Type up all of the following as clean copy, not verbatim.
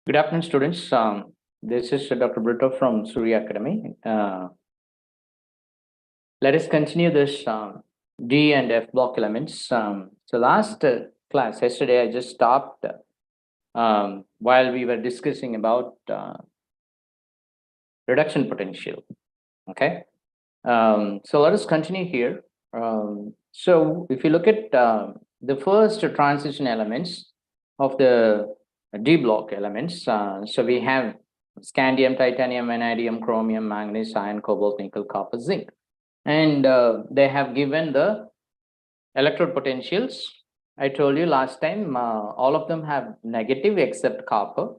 Good afternoon, students. This is Dr. Brito from Surya Academy. Let us continue this D and F block elements. So last class, yesterday, I just stopped while we were discussing about reduction potential. Okay. So let us continue here. So if you look at the first transition elements of the D block elements, so we have scandium, titanium, vanadium, chromium, manganese, iron, cobalt, nickel, copper, zinc. And they have given the electrode potentials. I told you last time, all of them have negative except copper.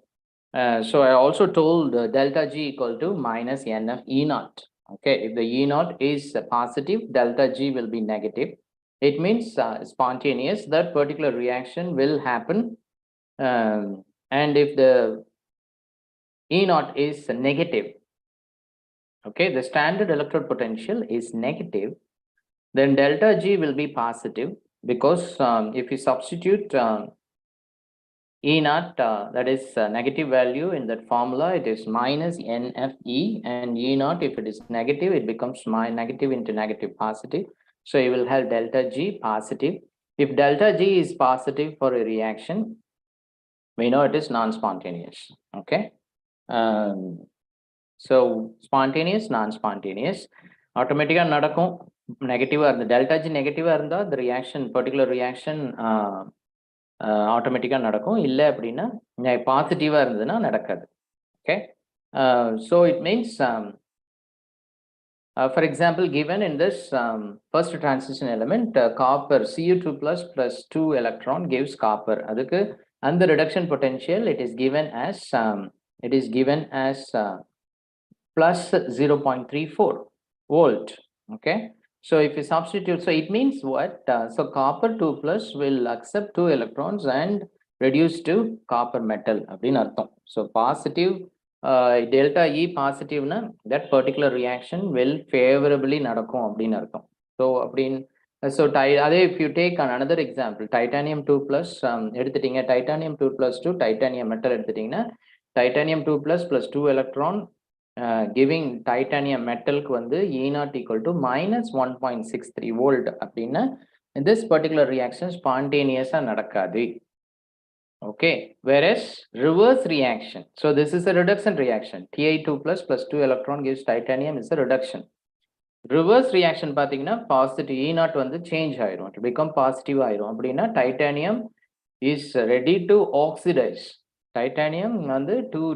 So I also told delta G equal to minus NF E naught. Okay, if the E naught is positive, delta G will be negative. It means spontaneous, that particular reaction will happen. And if the E naught is negative, okay, the standard electrode potential is negative, then delta G will be positive because if you substitute E naught, that is negative value in that formula, it is minus NFE, and E naught, if it is negative, it becomes negative into negative positive. So you will have delta G positive. If delta G is positive for a reaction, we know it is non-spontaneous. Okay. So spontaneous, non-spontaneous, automatically nadakum negative or the delta G negative or the reaction, particular reaction ஆட்டோமேட்டிக்காக நடக்கும், இல்லை அப்படின்னா பாசிட்டிவாக இருந்ததுன்னா நடக்காது. Okay, so it means for example, given in this first transition element, copper Cu2 plus 2 electron gives copper. அதுக்கு அந்த reduction potential it is given as plus 0.34 volt. Okay, so if you substitute, so it means what? So copper 2 plus will accept 2 electrons and reduce to copper metal. So positive delta E positive na, that particular reaction will favorably nadakum. So if you take another example, titanium 2 plus titanium 2 plus 2 titanium metal titanium 2 plus 2 electron giving titanium metal E naught equal to minus 1.63 volt. In this particular reaction spontaneous nadakadu. Okay, whereas reverse reaction, so this is a reduction reaction, Ti2 plus 2 electron gives titanium is a reduction. Reverse reaction pathina positive E naught change ஆயிரும், to become positive ஆயிரும். அப்படினா titanium is ready to oxidize. Titanium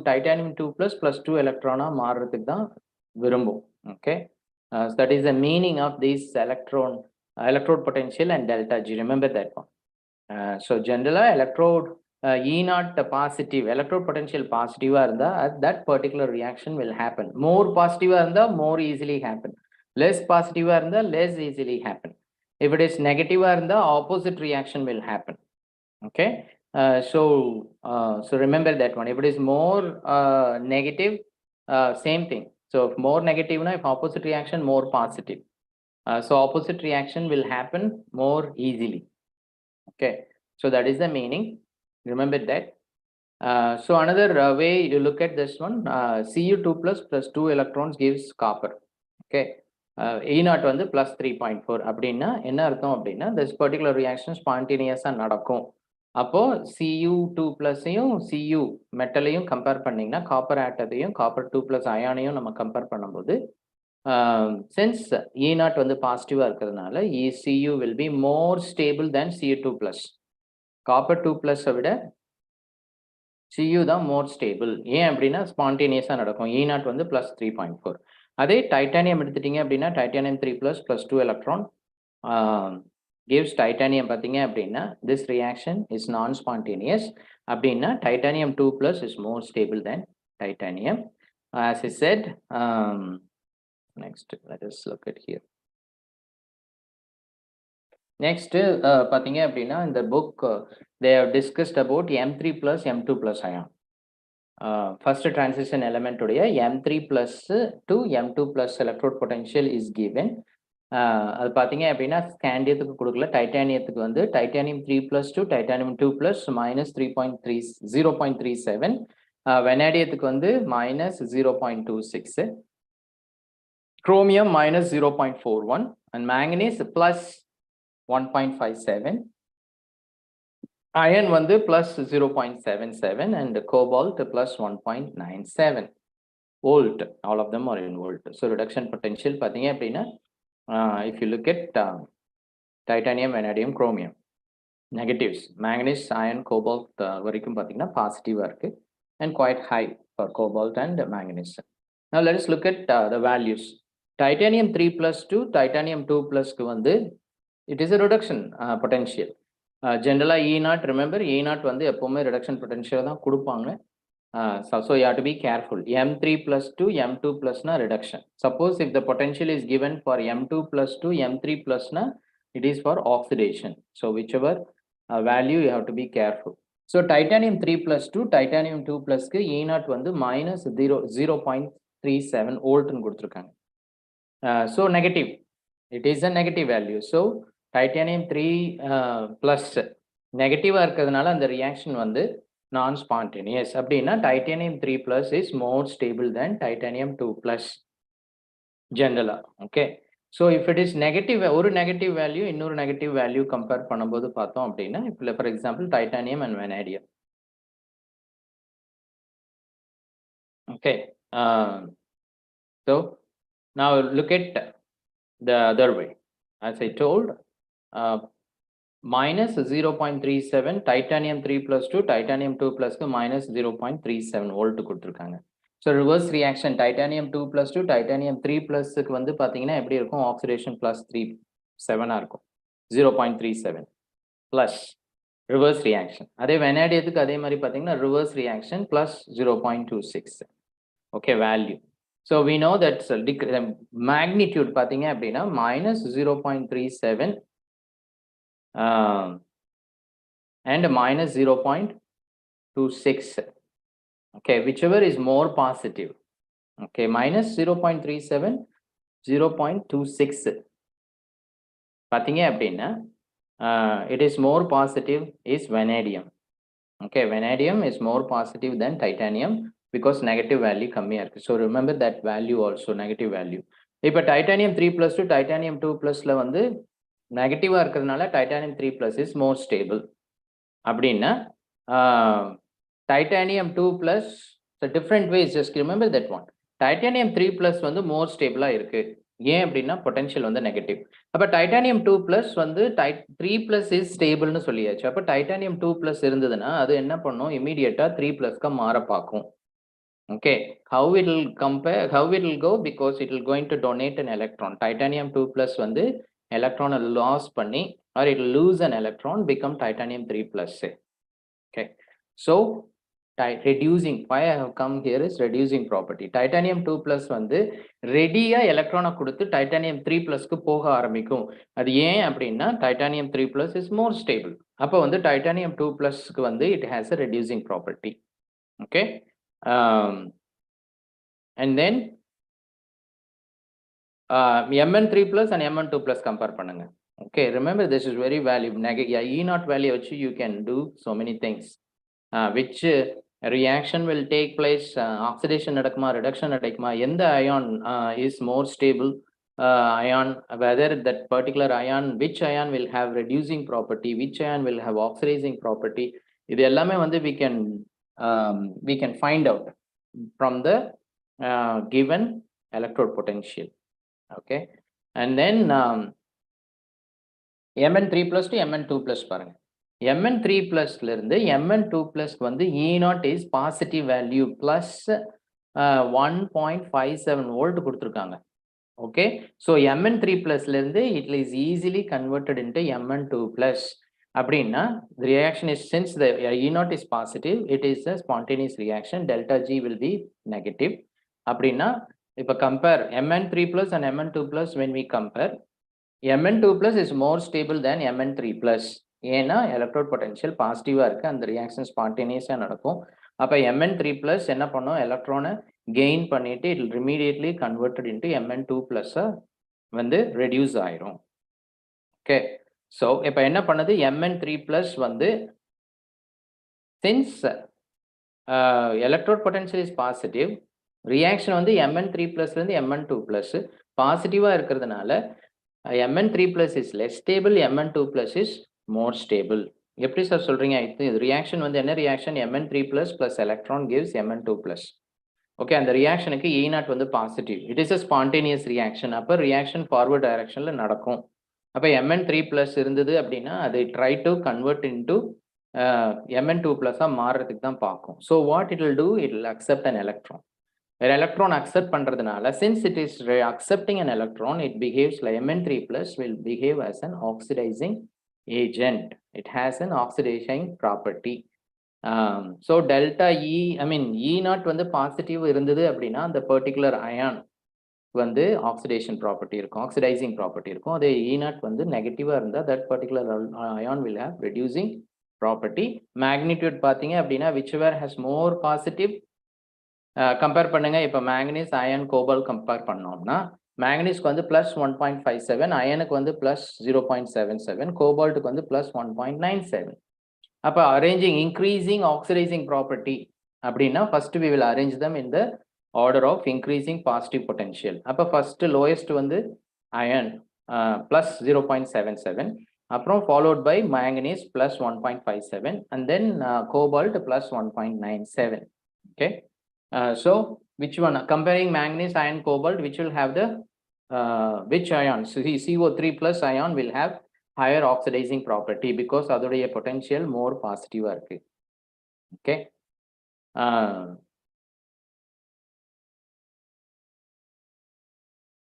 titanium 2 plus 2 electron மாறுறதுக்கு தான் விரும்பும். Okay, so that is the meaning of this electrode potential and delta G. Remember that one. So generally electrode E naught positive, electrode potential positive இருந்தா that particular reaction will happen. More positive இருந்தா more easily happen. Less positive இருந்தா less easily happen. If it is negative இருந்தா opposite reaction will happen. Okay, so remember that one. If it is more negative, same thing. So if more negative, if opposite reaction, more positive. So opposite reaction will happen more easily. Okay, so that is the meaning. Remember that. So another way you look at this one, Cu2 plus 2 electrons gives copper. Okay, E naught plus 3.4. அப்படின்னா என்ன அர்த்தம் அப்படின்னா this particular reaction spontaneous-ஆ நடக்கும். அப்போ Cu2 பிளஸையும் Cu மெட்டலையும் compare பண்ணீங்கன்னா copper ஆட்டத்தையும் copper 2 plus அயானையும் நம்ம compare பண்ணும்போது since E naught பாசிட்டிவா இருக்கிறதுனால Cu will be more stable than Cu2 plus. Copper 2 plus விட Cu தான் மோர் ஸ்டேபிள். ஏன் அப்படின்னா ஸ்பான்டேனியஸா நடக்கும். E naught plus 3.4. அதே டைட்டானியம் எடுத்துட்டீங்க அப்படின்னா titanium 3 plus 2 electron gives titanium பார்த்தீங்க அப்படின்னா this reaction is non-spontaneous. அப்படின்னா titanium 2 plus is more stable than titanium. As I said, next let us look at here. Next பார்த்தீங்க அப்படின்னா இந்த book they have discussed about M3 plus M2 plus ion. First transition element உடைய M3 plus to M2 plus electrode potential is given. அது பார்த்தீங்க அப்படின்னா ஸ்காண்டியத்துக்கு கொடுக்கல, டைட்டானியத்துக்கு titanium 3 plus 2 titanium 2 plus minus 0.37 vanadium வந்து minus 0.26, chromium minus 0.41, and manganese plus 1.57, iron வந்து plus 0.77, and cobalt plus 1.97 volt. All of them are in volt. So reduction potential பார்த்தீங்க அப்படின்னா if you look at titanium, vanadium, chromium, negatives, manganese, iron, cobalt வரைக்கும் பார்த்தீங்கன்னா பாசிட்டிவாக இருக்கு and quite high for cobalt and manganese. Now let us look at the values. Titanium 3 plus to titanium 2 plus க்கு வந்து it is a reduction potential. Generally E0, remember E0 வந்து எப்பவுமே reduction potential தான் கொடுப்பாங்க. So you have to be careful. M3 plus to M2 plus na reduction. Suppose if the potential is given for M2 plus to M3 plus na, it is for oxidation. So whichever value you have to be careful. So titanium 3 plus to titanium 2 plus க்கு E0 வந்து minus 0.37 volt ன்னு கொடுத்திருக்காங்க. So negative. It is a negative value. So titanium 3 plus negative இருக்கிறதுனால அந்த reaction வந்து non-spontaneous. அப்படின்னா titanium 3 plus is more stable than titanium 2 plus generally. Okay. So if it is negative, ஒரு negative value இன்னொரு negative value compare பண்ணும்போது பார்த்தோம் அப்படின்னா இப்போ for example titanium and vanadium. Okay. So now look at the other way. As I told, minus 0.37 titanium 3 plus to titanium 2 plus க்கு minus 0.37 volt கொடுத்திருக்காங்க. So reverse reaction titanium 2 plus to titanium 3 plus க்கு வந்து பாத்தீங்கன்னா எப்படி இருக்கும்? Oxidation plus 37 இருக்கும். 0.37 plus reverse reaction. அதே vanadiumத்துக்கு அதே மாதிரி பாத்தீங்கன்னா reverse reaction plus 0.26. Okay, value. So we know that magnitude பாத்தீங்க அப்படின்னா minus 0.37 and minus 0.26. Okay, whichever is more positive. Okay, minus 0.37, 0.26. பார்த்தீங்க அப்படின்னா it is more positive is vanadium. Okay, vanadium is more positive than titanium because negative value கம்மியா இருக்கு. So remember that value also, negative value. இப்போ titanium 3 plus to titanium 2 plusல வந்து நெகட்டிவா இருக்கிறதுனால titanium 3 plus is more stable. அப்படின்னா titanium 2 plus, so different ways, just remember that one. Titanium 3 plus வந்து more stable இருக்கு. ஏன் அப்படின்னா potential வந்து negative. அப்ப titanium 2 plus வந்து 3 plus is stable னு சொல்லியாச்சு. அப்ப titanium 2 plus இருந்ததுன்னா அது என்ன பண்ணும்? immediate 3 plus க்கு மாற பார்க்கும். Okay, how it will compare, how it will go? Because it will going to donate an electron. Titanium 2 plus வந்து electron loss பண்ணி, or it will lose an electron, become titanium 3 plus. Okay, so reducing, why I have come here is reducing property. Titanium 2 plus வந்து ரெடியா எலக்ட்ரானை கொடுத்து titanium 3 plus க்கு போக ஆரம்பிக்கும். அது ஏன் அப்படின்னா titanium 3 plus is more stable. அப்ப வந்து titanium 2 plus க்கு வந்து it has a reducing property. Okay, and then Mn3 plus and Mn2 plus compare பண்ணுங்க. Okay, remember this is very valuable. E0 value வச்சு you can do so many things. Which reaction will take place? Oxidation நடக்குமா, reduction நடக்குமா, எந்த ion is more stable ion, whether that particular ion, which ion will have reducing property, which ion will have oxidizing property. இது எல்லாமே வந்து we can find out from the given electrode potential. Okay, and then Mn3 plus to Mn2 plus பாருங்க. Mn3 plus ல இருந்து Mn2 plus வந்து E0 is positive value plus 1.57 volt கொடுத்திருக்காங்க. Okay, so Mn3 plus ல இருந்து it is easily converted into Mn2 plus. அப்படின்னா the reaction is, since the E0 is positive, it is a spontaneous reaction. Delta G will be negative. அப்படின்னா இப்ப compare Mn3 plus and Mn2 plus. When we compare, Mn2 plus is more stable than Mn3 plus. ஏன்னா electrode potential பாசிட்டிவா இருக்கு, அந்த reaction ஸ்பான்டேனியஸா நடக்கும். அப்ப Mn3 plus என்ன பண்ணும்? எலக்ட்ரானை கெயின் பண்ணிட்டு it will immediately converted into Mn2 plus வந்து ரெடியூஸ் ஆயிரும். ஓகே, so இப்ப என்ன பண்ணுது? Mn3 plus வந்து since electrode potential is positive, reaction வந்து Mn3 plus இருந்து Mn2 plus பாசிட்டிவா இருக்கிறதுனால Mn3 plus is less stable, Mn2 plus is more stable. எப்படி சார் சொல்றீங்க? இது ரியாக்ஷன் வந்து என்ன reaction? Mn3 plus plus electron gives Mn2 plus. Okay, அந்த ரியாக்ஷனுக்கு E0 வந்து positive. It is a spontaneous reaction. அப்போ ரியாக்ஷன் ஃபார்வர்ட் டைரக்ஷன்ல நடக்கும். அப்போ Mn3 plus இருந்தது அப்படின்னா அதை try to convert into Mn2 plus மாறுறதுக்கு தான் பார்க்கும். So what it will do, it will accept an electron. ஒரு எலக்ட்ரான் அக்செப்ட் பண்றதுனால, since it is accepting an electron, it behaves like Mn3 plus will behave as an oxidizing agent. It has an oxidizing property. So delta E, I mean E0 வந்து positive இருந்தது அப்படின்னா அந்த particular ion வந்து oxidation property இருக்கும், oxidising property இருக்கும். அதே E0 வந்து நெகட்டிவா இருந்தா that particular ion will have reducing property. Magnitude பார்த்தீங்க அப்படின்னா whichever has more positive, compare பண்ணுங்க. இப்போ மேங்கனீஸ் அயன் கோபால் கம்பேர் பண்ணோம்னா மேங்கனீஸ்க்கு வந்து ப்ளஸ் 1.57, அயனுக்கு வந்து ப்ளஸ் 0.77, கோபால்ட்டுக்கு வந்து ப்ளஸ் 1.97. அப்போ அரேஞ்சிங் இன்க்ரீசிங் ஆக்சிடைசிங் ப்ராப்பர்ட்டி அப்படின்னா first we will arrange them in the order of increasing positive potential. அப்போ ஃபர்ஸ்ட் லோயஸ்ட் வந்து அயன் ப்ளஸ் 0.77, அப்புறம் followed by manganese plus 1.57 and then cobalt plus 1.97. Okay. So which one, comparing manganese, iron, cobalt, which will have the which ion? So CO3 plus ion will have higher oxidizing property because அதோடைய potential more positive இருக்கு. Okay.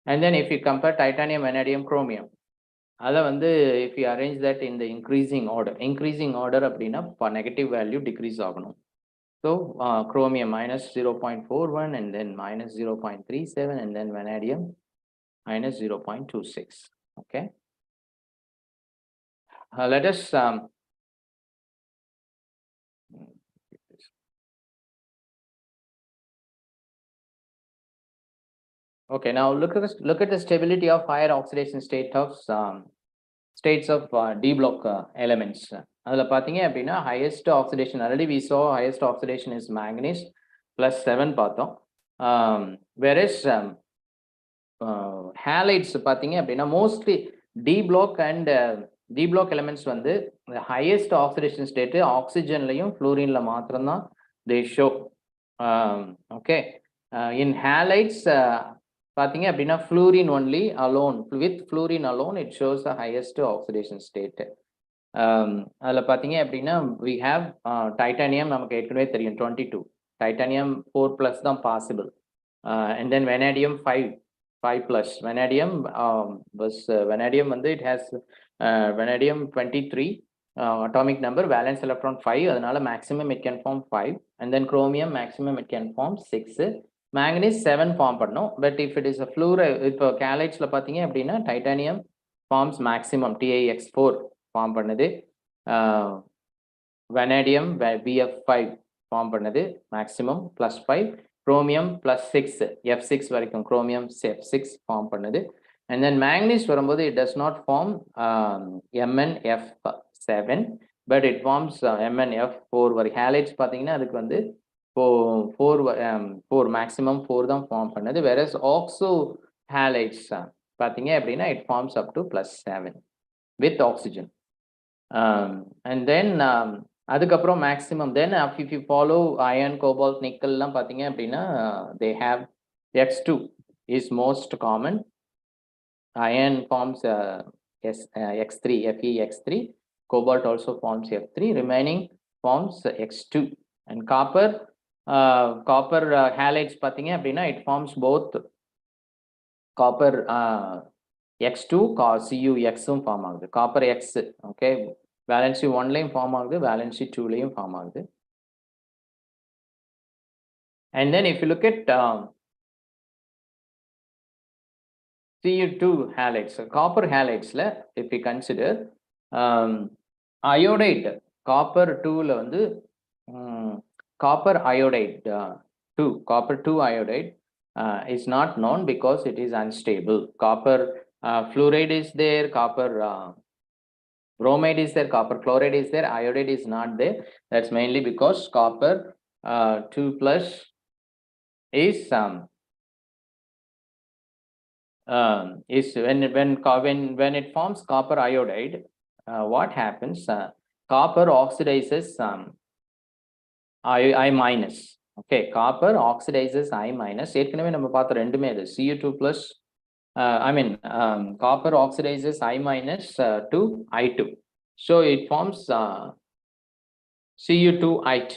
And then if you compare titanium, vanadium, chromium, அதை வந்து if you arrange that in the increasing order அப்படின்னா negative value decrease ஆகணும். So chromium minus 0.41 and then minus 0.37 and then vanadium minus 0.26. Okay. Let us okay, now look at the stability of higher oxidation states of D block elements. அதில் பார்த்தீங்க அப்படின்னா highest oxidation, already we saw highest oxidation is manganese plus 7 பார்த்தோம். Whereas halides பார்த்தீங்க அப்படின்னா mostly D block and D block elements வந்து highest oxidation state ஆக்சிஜன்லையும் ஃப்ளூரின்ல மாத்திரம்தான் they show. Okay. In halides பார்த்தீங்க அப்படின்னா fluorine only alone, with fluorine alone it shows the highest oxidation state. அதில் பார்த்தீங்க அப்படின்னா we have titanium, நமக்கு ஏற்கனவே தெரியும் 22, titanium 4 plus தான் possible, and then vanadium 5 plus, vanadium vanadium வந்து it has vanadium 23 atomic number, valence electron 5, அதனால maximum it can form 5, and then chromium maximum it can form 6, manganese 7 form பண்ணும். But if it is a fluoride, இப்போ கேலைட்ஸில் பார்த்தீங்க அப்படின்னா titanium forms maximum TiX4 form பண்ணுது, vanadium BF5 form பண்ணுது maximum +5, chromium +6 F6 வரைக்கும் chromium F6 form பண்ணுது. And then manganese வரும்போது it does not form MnF7 but it forms MnF4 வரைக்கும். ஹேலைட்ஸ் பார்த்தீங்கன்னா அதுக்கு வந்து ஃபோர் மேக்ஸிமம் 4 தான் ஃபார்ம் பண்ணுது. வேறஸ் ஆக்சோ ஹேலைட்ஸ் பார்த்தீங்க அப்படின்னா it forms up to +7 with oxygen. And then அதுக்கப்புறம் maximum then if you follow iron, cobalt, நிக்கல்லாம் பார்த்தீங்க அப்படின்னா they have X2 is most common. Iron forms X3, FeX3, cobalt also forms F3, remaining forms X2. And copper halides பார்த்தீங்க அப்படின்னா it forms both copper X2 CuX form ஆகுது, copper X. Okay, valency 1லையும் form ஆகுது, valency 2லையும் form ஆகுது. And then if you look at Cu2 halides, copper halidesல if you consider iodide, copper 2ல வந்து copper iodide 2 iodide is not known because it is unstable. Copper fluoride is there, copper bromide is there, copper chloride is there, iodide is not there. That's mainly because copper 2 plus is when it forms copper iodide, what happens? Copper oxidizes I minus. Okay, copper oxidizes I minus. ஏற்கனவே நம்ம பார்த்த ரெண்டுமே இது Cu2 plus copper oxidizes I minus to I2. So it forms Cu2I2.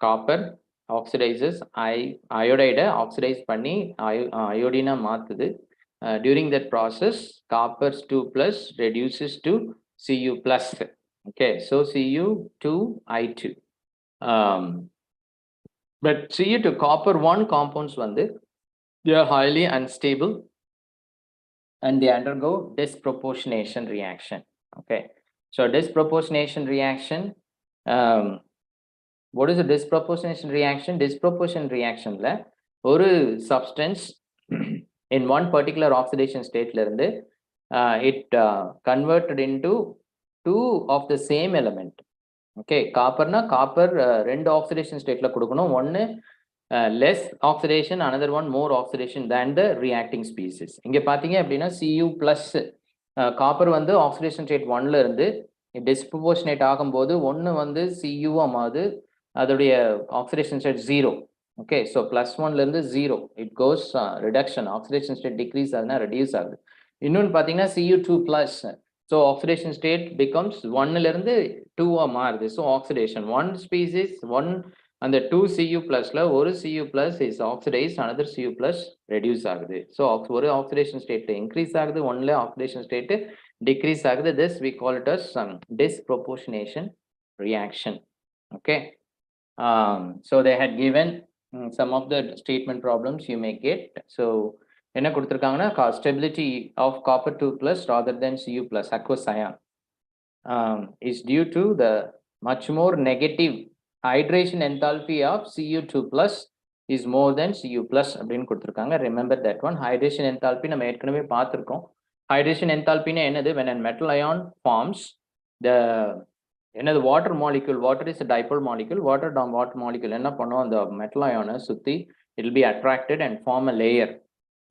Copper oxidizes iodide oxidize பண்ணி iodine மாத்துது. During that process, copper 2 plus reduces to Cu plus. Okay, so Cu2I2. But Cu2 copper 1 compounds they are highly unstable and they undergo disproportionation reaction. Okay, so disproportionation reaction, what is a disproportionation reaction? Disproportion reaction la ஒரு substance in one particular oxidation state la irundhu it converted into two of the same element. Okay, copper na copper rendu oxidation state la kudukanum, one less oxidation, another one more oxidation than the reacting species. இங்க பாத்தீங்க அப்படின்னா Cu plus copper oxidation state 1 ல இருந்து disproportionate ஆகும்போது ஒன்னு Cu ஆமாது அதோடைய oxidation state 0. Okay, so plus 1 ல இருந்து 0 it goes reduction, oxidation state decrease ஆகுதுனா reduce ஆகுது. இன்னொன்னு பாத்தீங்கன்னா Cu2 plus, so oxidation state becomes 1 ல இருந்து 2 ஆ மாறுது. So oxidation, one species, one and the 2 Cu plus la ஒரு Cu plus is oxidized, another Cu plus reduce ஆகுது. So ஒரு oxidation state increase ஆகுது, one ல oxidation state decrease ஆகுது. This we call it as disproportionation reaction. Okay, so they had given some of the statement problems you may get. So என்ன கொடுத்திருக்காங்கன்னா stability of copper 2 plus rather than Cu plus aqueous ion is due to the much more negative hydration enthalpy of Cu2 plus is more than Cu plus அப்படின்னு கொடுத்திருக்காங்க. Remember that one. Hydration enthalpy நம்ம ஏற்கனவே பார்த்திருக்கோம். Hydration enthalpy என்னது? When a metal ion forms, the என்னது water molecule, water is a dipole molecule, water molecule என்ன பண்ணும், அந்த metal ion சுத்தி it will be attracted and form a layer.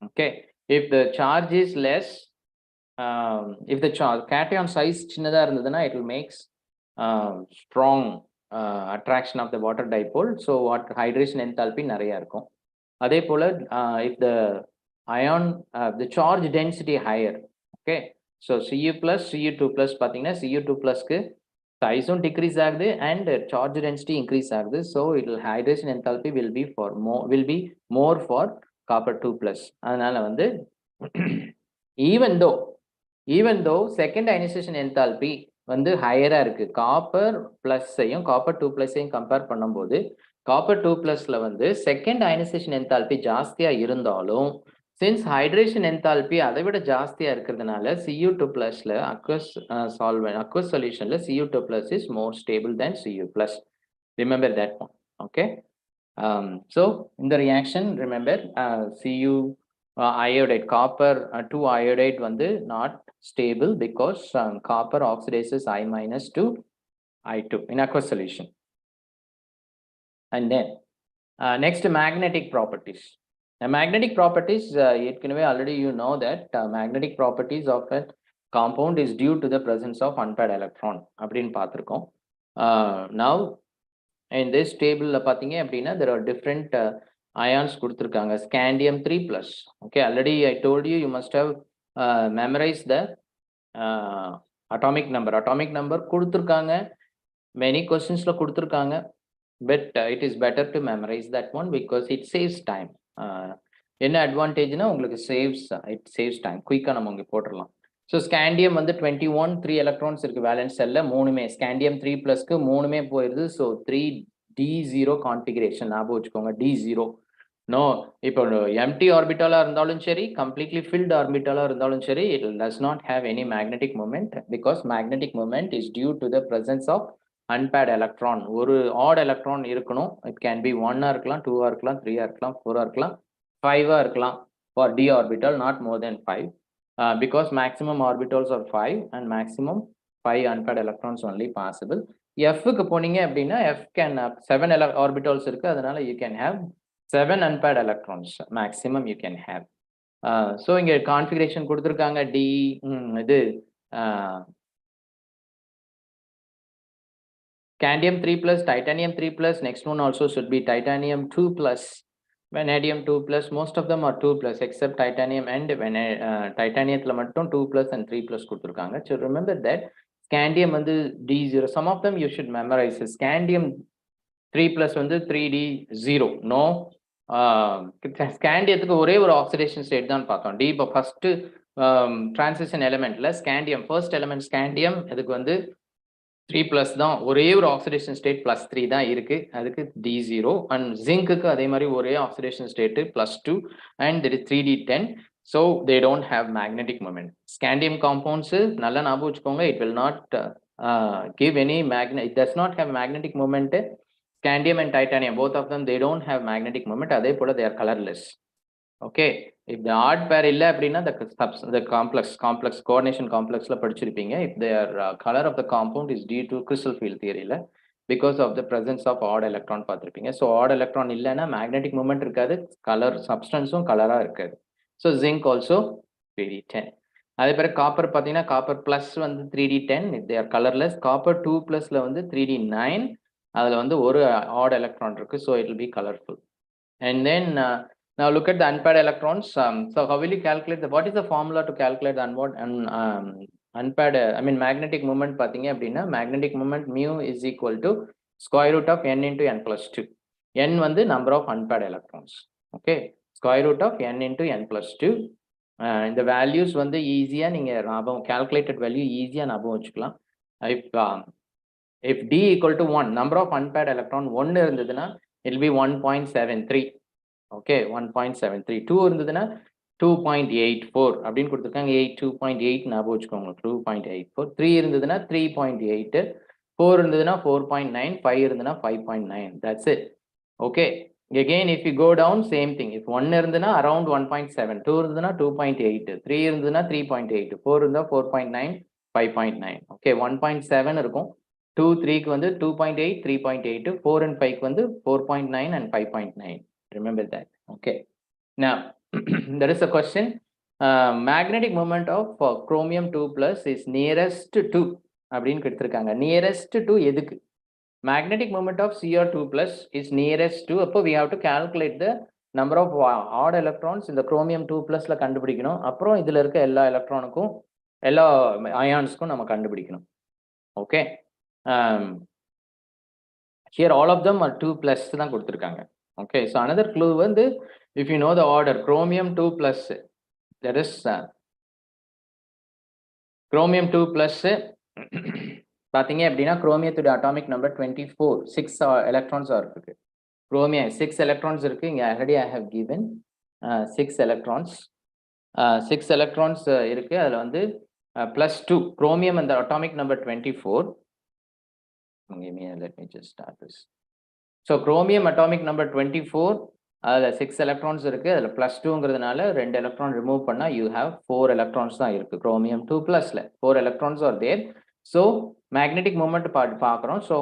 Okay, if the charge is less, if the charge cation size சின்னதா இருந்ததுன்னா it will makes strong attraction of the water dipole. So what hydration enthalpy நிறைய இருக்கும். அதே போல if the ion the charge density higher, okay, so Cu plus Cu2 plus பாத்தீங்கன்னா Cu2 plus க்கு size decrease ஆகுது and charge density increase ஆகுது. So it will hydration enthalpy will be more for copper 2 plus. அதனால even though second ionization enthalpy higher இருக்கு, copper பிளஸ்ஸையும் copper 2 பிளஸ்ஸையும் compare பண்ணும்போது copper 2 பிளஸ்ல second ionisation enthalpy ஜாஸ்தியா இருந்தாலும் since hydration enthalpy அதை விட ஜாஸ்தியா இருக்கிறதுனால Cu2 plusல aqueous solvent, aqueous solutionல Cu2 plus is more stable than Cu plus. Remember that one. Okay, so in the reaction, remember Cu iodide, copper 2 iodide not stable because copper oxidizes I minus to I2 in aqueous solution. And then next, magnetic properties. Magnetic properties, already you know that magnetic properties of a compound is due to the presence of unpaired electron. Now in this table there are different ions kuduthirukanga. Scandium 3 plus. Okay, already I told you, you must have memorized the atomic number. Atomic number kuduthirukanga, many questions la kuduthirukanga, but it is better to memorize that one because it saves time. என்ன அட்வான்டேஜ்னா உங்களுக்கு it saves time, குயிக்கா நம்ம இங்க போட்டுறலாம். So scandium 21 3 electrons இருக்கு valence செல்ல, மூணுமே scandium 3 பிளஸ்க்கு மூணுமே போயிருது. ஸோ 3d0 கான்ஃபிகரேஷன் ஞாபகம் வச்சுக்கோங்க. d0 நோ, இப்போ எம்டி ஆர்பிட்டாலா இருந்தாலும் சரி, கம்ப்ளீட்லி ஃபில்ட் ஆர்பிட்டாலா இருந்தாலும் சரி, it does not have any magnetic moment because magnetic moment is due to the presence of unpaired electron. ஒரு odd electron இருக்கணும். It can be 1 ஆ இருக்கலாம், 2 ஆ இருக்கலாம், 3 ஆ இருக்கலாம், 4 ஆ இருக்கலாம், 5 ஆ இருக்கலாம் for d orbital, not more than 5 because maximum orbitals are 5 and maximum 5 unpaired electrons only possible. Fக்கு போனீங்க அப்படின்னா F can have 7 orbitals இருக்கு, அதனால you can have 7 unpaired electrons maximum you can have. So இங்க configuration கொடுத்திருக்காங்க D இது scandium 3+, titanium 3+, next one also should be titanium 2+, vanadium 2+, most of them are 2+, except titanium and titaniumல மட்டும் 2+ and 3+ கொடுத்திருக்காங்க. So remember that scandium வந்து D0, some of them you should memorize. Scandium 3+ வந்து 3D0, no. ஸ்காண்டியத்துக்கு ஒரே ஒரு oxidation state தான் பார்த்தோம். D இப்போ first transition எலிமெண்ட்ல ஸ்காண்டியம் ஃபர்ஸ்ட் எலிமெண்ட் ஸ்காண்டியம் இதுக்கு வந்து 3+ தான், ஒரே ஒரு ஆக்சிடேஷன் ஸ்டேட் +3 தான் இருக்கு, அதுக்கு D0. அண்ட் ஜிங்க்குக்கு அதே மாதிரி ஒரே oxidation state +2 and there is 3D10. so they don't have magnetic moment. Scandium compounds நல்லா ஞாபகம் வச்சுக்கோங்க, it will not give any magnet, it does not have magnetic moment. Scandium and titanium, both of them, they don't have magnetic moment, அதே போல they are colorless. Okay, if the odd pair illa அப்படினா the complex coordination complexல படிச்சிருப்பீங்க, if their color of the compound is due to crystal field theory ல because of the presence of odd electron பார்த்திருப்பீங்க. So odd electron இல்லனா magnetic moment இருக்காது, color substanceம் கலரா இருக்காது. So zinc also 3D10. அதே பிறகு copper பாத்தீங்கன்னா காப்பர் பிளஸ் வந்து 3D10, if they are colorless. Copper 2+ ல வந்து 3D9, அதுல வந்து ஒரு odd electron இருக்கு, so it will be colorful. And then now look at the unpaired electrons. So how will you calculate what is the formula to calculate the unpaired magnetic moment பாத்தீங்க அப்படின்னா magnetic moment mu is equal to square root of n into n+2. n வந்து number of unpaired electrons. Okay, square root of n into n+2. இந்த values வந்து ஈஸியா நீங்க calculated value ஈஸியா ஞாபகம் வச்சுக்கலாம். If D equal to 1, number of unpaired electron 1 இருந்ததுன்னா it will be 1.73. okay, 1.73. 2 இருந்ததுன்னா 2.84 அப்படின்னு கொடுத்திருக்காங்க. 2.8 ஞாபகம் வச்சுக்கோங்க, 2.84. 3 இருந்ததுன்னா 3.8, 4 இருந்ததுன்னா 4.9, 5 இருந்ததுன்னா 5.9. that's it. okay, again if you go down, same thing. if 1 இருந்ததுன்னா around 1.7, 2 இருந்ததுன்னா 2.8, 3 இருந்ததுன்னா 3.8, 4 இருந்தா 4.9, 5.9. okay, 1.7 இருக்கும். 2, 3க்கு வந்து 2.8, 3.8, 4 and 5க்கு வந்து 4.9 and 5.9. remember that. okay, now there is a question. Magnetic moment of chromium 2+ is nearest to அப்படின்னு கொடுத்திருக்காங்க. nearest to எதுக்கு? magnetic moment of Cr2+ is nearest to, அப்போ we have to calculate the number of odd electrons இந்த chromium 2+ல கண்டுபிடிக்கணும். அப்புறம் இதுல இருக்க எல்லா எலக்ட்ரானுக்கும் எல்லா அயான்ஸ்க்கும் நம்ம கண்டுபிடிக்கணும். okay, here all of them are 2+ தான் கொடுத்திருக்காங்க. okay, so another clue வந்து if you know the order chromium 2+, that is chromium 2+ பாத்தீங்க அப்படின்னா குரோமியத்தோட atomic number 24, 6 electrons இருக்கு. chromium 6 electrons இருக்கு. இங்க already I have given 6 electrons. 6 electrons இருக்கு. அதுல வந்து +2 chromium and the atomic number 24. let me just start this. so chromium atomic number 24, அதுல 6 electrons இருக்கு. அதுல +2ங்கிறதுனால 2 electron remove பண்ணா you have 4 electrons தான் இருக்கு chromium 2+ல. 4 electrons are there. so magnetic moment பார்க்கிறோம். so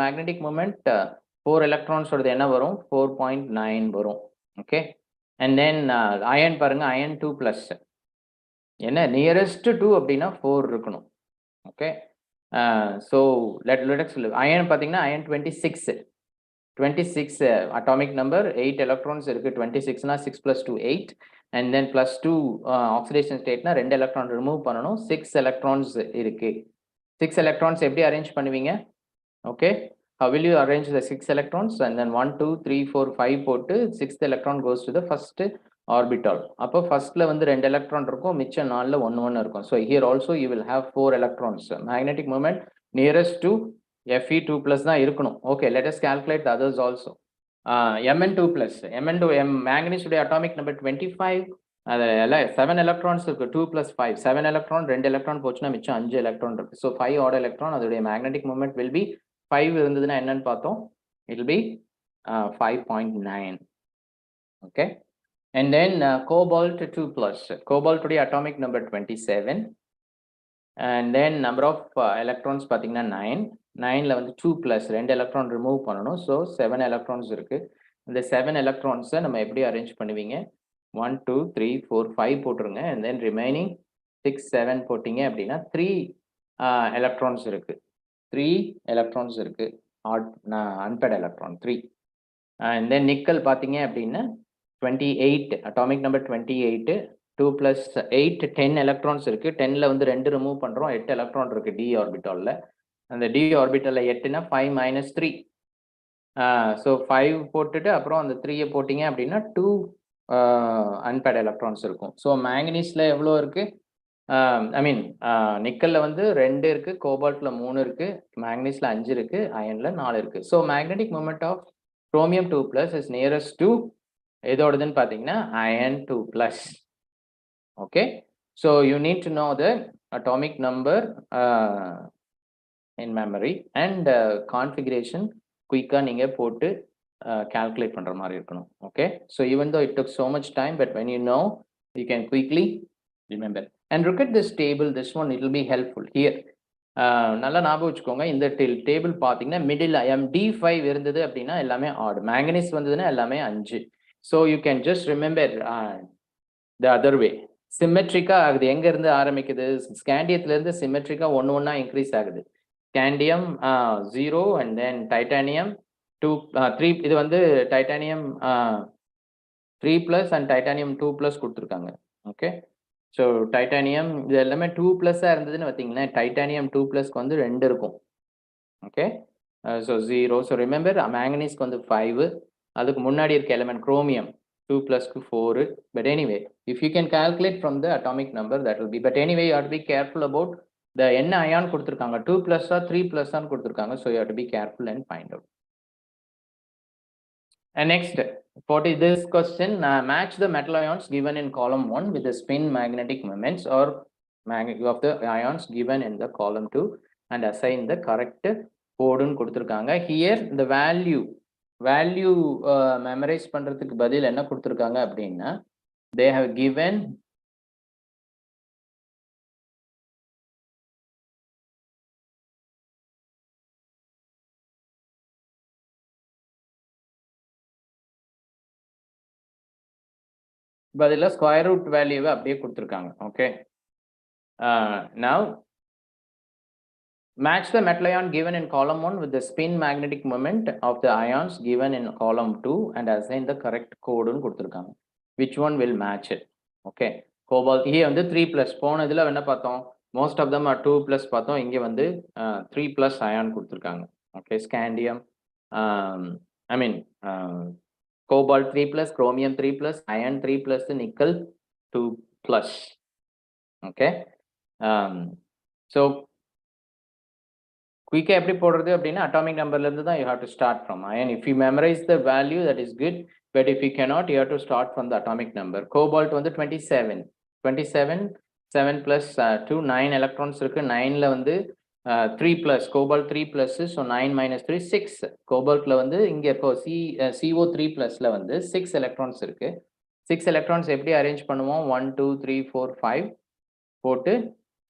magnetic moment 4 electrons ஓடது என்ன வரும்? 4.9 வரும். okay, and then iron பாருங்க, iron 2+, என்ன nearest to 2 அப்படின்னா 4 இருக்கணும். okay, so let us look. iron பாத்தீங்கன்னா iron 26 atomic number, 8 electrons இருக்கு. 26 னா 6 + 2 8, and then +2 oxidation state னா 2 electron remove பண்ணனும். 6 electrons இருக்கு. 6 electrons எப்படி arrange பண்ணுவீங்க? okay, how will you arrange the 6 electrons? and then 1 2 3 4 5 போட்டு 6th electron goes to the first orbital. அப்போ firstல வந்து 2 electron இருக்கும், மிச்ச 4ல 1 1 இருக்கும். so here also you will have 4 electrons. magnetic moment nearest to Fe2+ தான் இருக்கணும். okay, let us calculate the others also. Mn2+, manganese உடைய atomic number 25, அதுல 7 electrons இருக்கு. 2 + 5, 7 electron, 2 electron போச்சுன்னா மிச்சம் 5 electron இருக்கு. so 5 odd electron, அதோடைய magnetic moment will be 5 இருந்ததுன்னா என்னன்னு பார்த்தோம், it will be 5.9. okay, and then cobalt 2+, cobalt உடைய atomic number 27, and then number of electrons பார்த்தீங்கன்னா 9. 9ல வந்து 2 plus 2 electron remove பண்ணணும். So 7 electrons இருக்கு. இந்த 7 electrons நம்ம எப்படி அரேஞ்ச் பண்ணுவீங்க? 1 2 3 4 5 போட்டுருங்க, and then remaining 6 7 போட்டீங்க அப்படின்னா 3 electrons இருக்கு. 3 electrons இருக்கு. unpaired electron 3. And then nickel பார்த்தீங்க அப்படின்னா 28, atomic number 28. 2 plus 8 10 electrons இருக்கு. 10ல வந்து 2 remove பண்றோம், 8 electron இருக்கு d orbitalல. அந்த d orbitalல 8னா 5 minus 3. So 5 போட்டுட்டு அப்புறம் அந்த 3 போட்டீங்க அப்படின்னா 2 unpaired electrons இருக்கும். So manganeseல எவ்வளோ இருக்கு? ஐ மீன் நிக்கல்ல வந்து 2 இருக்கு, கோபால்ட்ல 3 இருக்கு, மேக்னீஸ்ல 5 இருக்கு, அயன்ல 4 இருக்கு. So magnetic moment of chromium 2 plus is nearest to எதோடதுன்னு பார்த்தீங்கன்னா iron 2 plus. Okay, so you need to know the atomic number in memory and configuration குயிக்காக நீங்கள் போட்டு calculate பண்ணுற மாதிரி இருக்கணும். Okay, so even though it took so much time, but when you know, you can quickly remember. And look at this table, this one, it will be helpful here. நல்லா ஞாபகம் வச்சுக்கோங்க, இந்த டேபிள் பார்த்தீங்கன்னா middle MD5 இருந்தது அப்படின்னா எல்லாமே add, manganese வந்ததுன்னா எல்லாமே 5. So you can just remember the other way. சிமெட்ரிக்கா ஆகுது, எங்க இருந்து ஆரம்பிக்குது? ஸ்கேண்டியத்துல இருந்து சிமெட்ரிக்கா ஒன்னா இன்க்ரீஸ் ஆகுது. Scandium 0 and then titanium 2 3. இது வந்து titanium 3 plus and titanium 2 plus கொடுத்துருக்காங்க. ஓகே, ஸோ டைட்டானியம் இது எல்லாமே 2 ப்ளஸ்ஸாக இருந்ததுன்னு பார்த்தீங்கன்னா டைட்டானியம் 2 ப்ளஸ்க்கு வந்து 2 இருக்கும். Okay, so 0. ஸோ ரிமெம்பர் மேங்கனீஸ்க்கு வந்து 5, அதுக்கு முன்னாடி இருக்க element chromium 2 ப்ளஸ்க்கு 4. But anyway if you can calculate from the atomic number that will be. But anyway you have to be careful about the என்ன அயான் கொடுத்துருக்காங்க, 2 ப்ளஸ்ஸா 3 ப்ளஸ்ஸான்னு கொடுத்துருக்காங்க. So you have to be careful and find out. And next, for this question, match the metal ions given in column 1 with the spin magnetic moments or of the ions given in the column 2 and assign the correct code ன்னு கொடுத்துருக்காங்க. Here the value memorize பண்றதுக்கு பதில் என்ன கொடுத்துருக்காங்க அப்படின்னா, they have given பதிலாக square root வேல்யூவை அப்படியே கொடுத்துருக்காங்க. Okay, now match the metal ion given in column 1 with the spin magnetic moment of the ions given in column 2 and assign the correct code ன்னு கொடுத்துருக்காங்க. which one will match it? Okay, cobalt here வந்து 3 plus, போன இதில் என்ன பார்த்தோம், most of them are 2 plus பார்த்தோம், இங்கே வந்து 3 plus ion கொடுத்துருக்காங்க. ஓகே, ஸ்கேண்டியம் ஐ மீன் cobalt 3 plus, chromium 3 plus, iron 3 plus, nickel 2 plus. Okay, so quick எப்படி போடுறது அப்படின்னா அட்டாமிக் நம்பர்ல இருந்து தான் you have to start from. Iron, if you memorize the value that is good, but if you cannot, you have to start from the atomic number. Cobalt வந்து 27, 7 plus 2 9 electrons இருக்கு. 9ல வந்து 3 plus, cobalt 3 plus, so 9 minus 3 6. கோபால்ட்ல வந்து இங்கே இப்போ CO3 plusல வந்து 6 electrons இருக்கு. 6 electrons எப்படி arrange பண்ணுவோம்? 1 2 3 4 5 போட்டு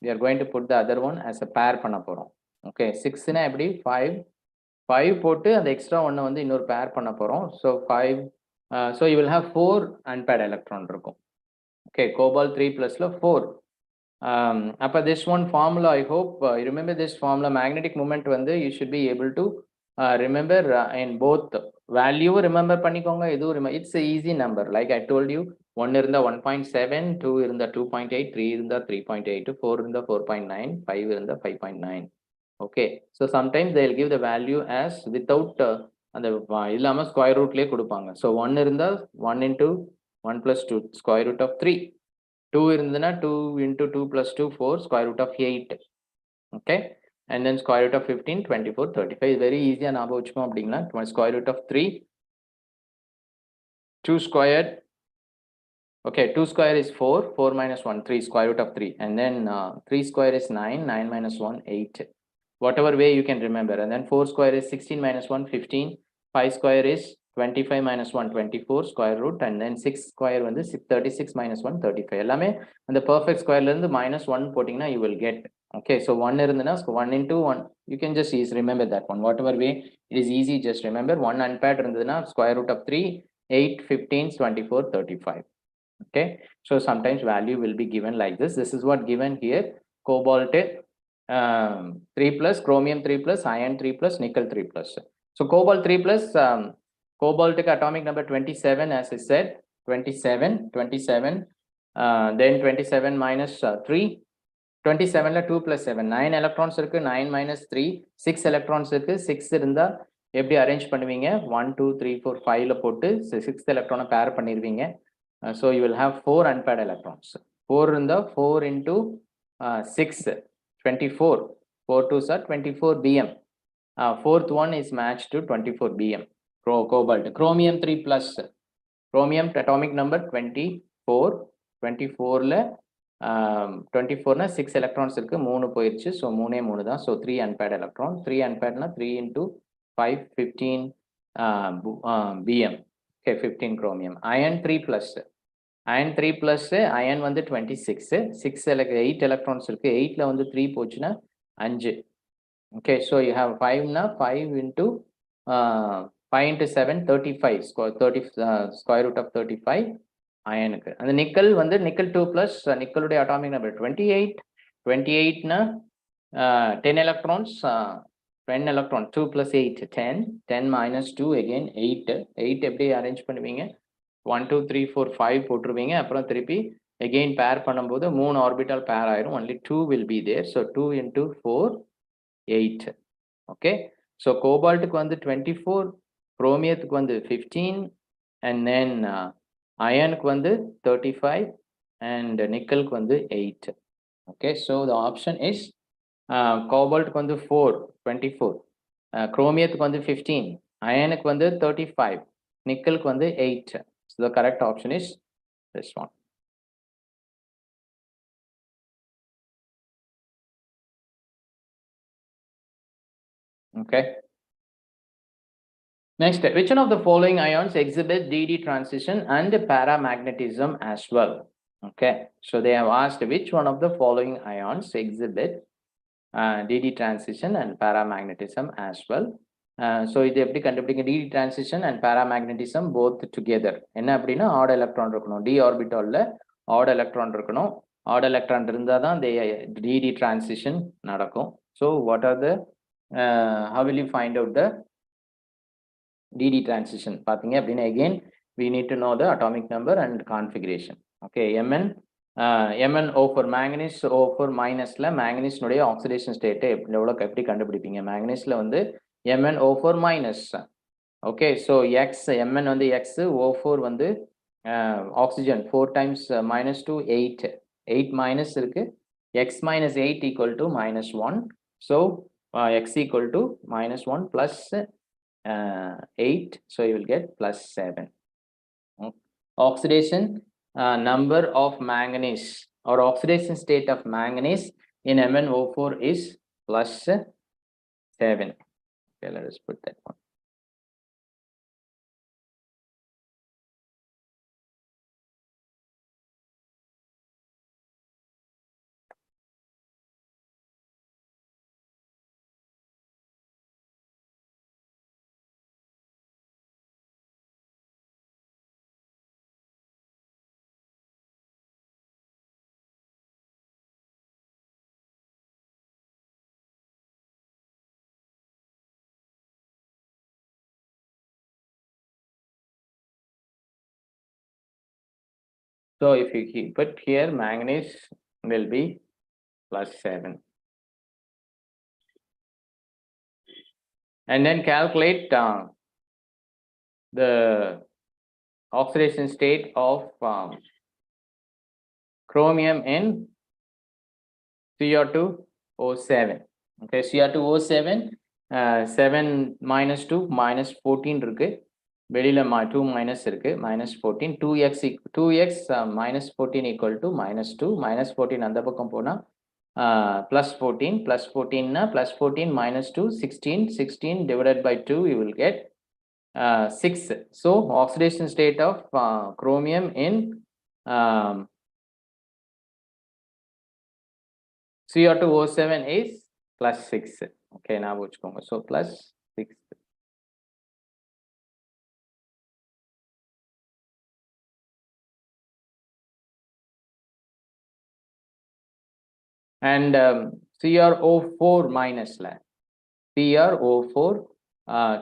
we are going to put the other one as a pair பண்ண போறோம். ஓகே, 6னா எப்படி 5 போட்டு அந்த எக்ஸ்ட்ரா ஒன்று வந்து இன்னொரு பேர் பண்ண போறோம். So 5, so you will have 4 unpaired electron இருக்கும். Okay, cobalt 3 plusல 4. அப்போ this one formula, I hope you remember this formula. magnetic moment வந்து you should be able to remember in both value. remember பண்ணிக்கோங்க, இதுவும் it's a easy number. like I told you, 1 இருந்தா 1.7, 2 இருந்தா 2.8, 3 இருந்தா 3.8, 4 இருந்தா 4.9, 5 இருந்தா 5.9. okay, so sometimes they will give the value as without அந்த இல்லாம ஸ்கொயர் ரூட்லயே கொடுப்பாங்க. so 1 இருந்தா 1 into 1 plus 2 square root of 3. 2 இருந்ததுன்னா 2 into 2 plus 2 4 square root of 8. okay, and then square root of 15 24 35. very easy ஞாபகம் வச்சுக்கோம் அப்படின்னா square root of 3, 2 squared. okay, 2 square is 4, 4 minus 1 3, square root of 3, and then 3 square is 9, 9 minus 1 8. whatever way you can remember. and then 4 square is 16 minus 1 15, 5 square is 25 minus 1 24 square root, and then 6 square வந்து 36 minus 1 35. எல்லாமே அந்த perfect squareல இருந்து minus 1 போட்டிங்கன்னா you will get. Okay, so 1 irundhana, so 1 into 1, you can just remember that one. Whatever way, it is easy, just remember 1 unpaired irundhana, square root of 3, 8, 15, 24, 35. Okay, so sometimes value will be given like this. This is what given here. Cobalt 3 plus, chromium 3 plus, iron 3 plus, nickel 3 plus. So cobalt 3 plus, cobalt atomic number 27, as I said, 27, then 27 minus 3. 27 ல 2 plus 7 9 electrons இருக்கு 9 minus 3 6 electrons இருக்கு 6 இருந்தா எப்படி arrange பண்ணுவீங்க 1 2 3 4 5 ல போட்டு 6th electron pair பண்ணிடுவீங்க. So you will have 4 unpaired electrons. 4 இருந்தா 4 into 6 24, 4 2s are 24 bm. Fourth one is matched to 24 bm. Cobalt. Chromium 3 plus, chromium atomic number 24, 24 ல 24 னா 6 electrons இருக்கு 3 போயிருச்சு. So 3 தான். So 3 unpaired electron. 3 unpaired னா 3 into 5 15 bm. Okay, 15 chromium. Iron 3 plus, iron 3 plus, iron வந்து 26, 8 electrons இருக்கு 8 ல வந்து 3 போச்சுன்னா 5. Okay, so you have 5 na 5 into 5 into 7 35 square root of 35 iron. And the nickel வந்து nickel 2 plus, nickel உடைய atomic number 28 na 10 electrons, 10 electron 2 plus 8 10 minus 2 again 8 எப்படி arrange பண்ணுவீங்க 1 2 3 4 5 போட்டுருவீங்க அப்புறம் திருப்பி again pair பண்ணும்போது 3 orbital pair ஆயிரும். Only 2 will be there. So 2 into 4 8. Okay, so cobalt க்கு வந்து 24, chromium க்கு வந்து 15, and then iron க்கு வந்து 35 and nickel க்கு வந்து 8. Okay, so the option is cobalt க்கு வந்து 4 24, chromium க்கு வந்து 15, iron க்கு வந்து 35, nickel க்கு வந்து 8. So the correct option is this one. Okay, next, which one of the following ions exhibit DD transition and paramagnetism as well? Okay, so they have asked which one of the following ions exhibit DD transition and paramagnetism as well. So இது எப்படி கண்டுபிடிங்க DD transition and paramagnetism both together. என்ன அப்படின்னா odd electron இருக்கணும், d orbitalல odd electron இருக்கணும். Odd electron இருந்தா தான் DD transition நடக்கும். So what are the how will you find out the DD transition? பாத்தீங்க அப்படின்னா again we need to know the atomic number and configuration. Okay, MnO for manganese, O for minusல manganese உடைய oxidation state எப்படி கண்டுபிடிப்பீங்க manganese ல வந்து MnO for minus. Okay, so X Mn வந்து X, O4 வந்து oxygen 4 times minus 2 8 minus இருக்கு, X minus 8 equal to minus 1. So X equal to minus 1 plus 8, so you will get plus 7. Oxidation number of manganese or oxidation state of manganese in MnO4 is plus 7. Okay, let us put that one. So if you put here manganese will be plus 7. And then calculate the oxidation state of chromium in Cr2O7. Okay, Cr2O7 7 minus 2 minus 14 இருக்கு, வெளியில 2 minus இருக்கு, minus 14, 2x minus 14 equal to minus 2, minus 14 அந்த பக்கம் போனா plus 14, plus 14 na plus 14 minus 2 16 divided by 2 you will get 6. So oxidation state of chromium in Cr2O7 is plus 6. Okay, now வச்சுக்கோங்க. So plus 6. And CrO4 minus CrO4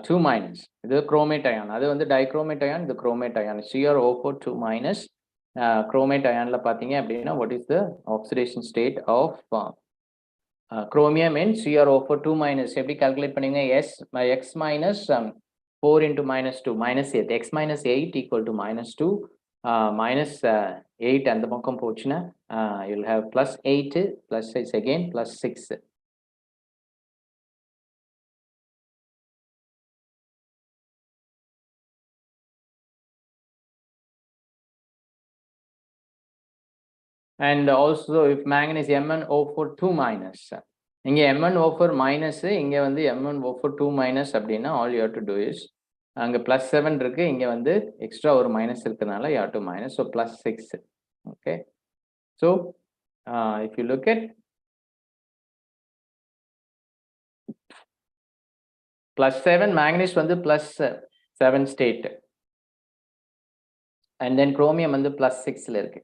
2 minus இது chromate ion, அது வந்து dichromate ion, இது chromate ion. CrO4 2 minus chromate ionல பாத்தீங்க அப்படின்னா what is the oxidation state of chromium in CrO4 2 minus எப்படி calculate பண்ணீங்க? X minus 4 into minus 2 minus 8, x minus 8 equal to minus 2 minus 8 அந்த பக்கம் போச்சுன்னா you'll have plus 8 plus 6 again plus 6. And also if manganese MnO4 2 minus, இங்க MnO4 minus, இங்க வந்து MnO4 2 minus அப்படின்னா all you have to do is அங்க plus 7 இருக்கு, இங்க வந்து extra ஒரு minus இருக்கனால you have to minus, so plus 6. Okay, so if you look at plus 7, manganese வந்து plus 7 state, and then chromium வந்து plus 6ல இருக்கு.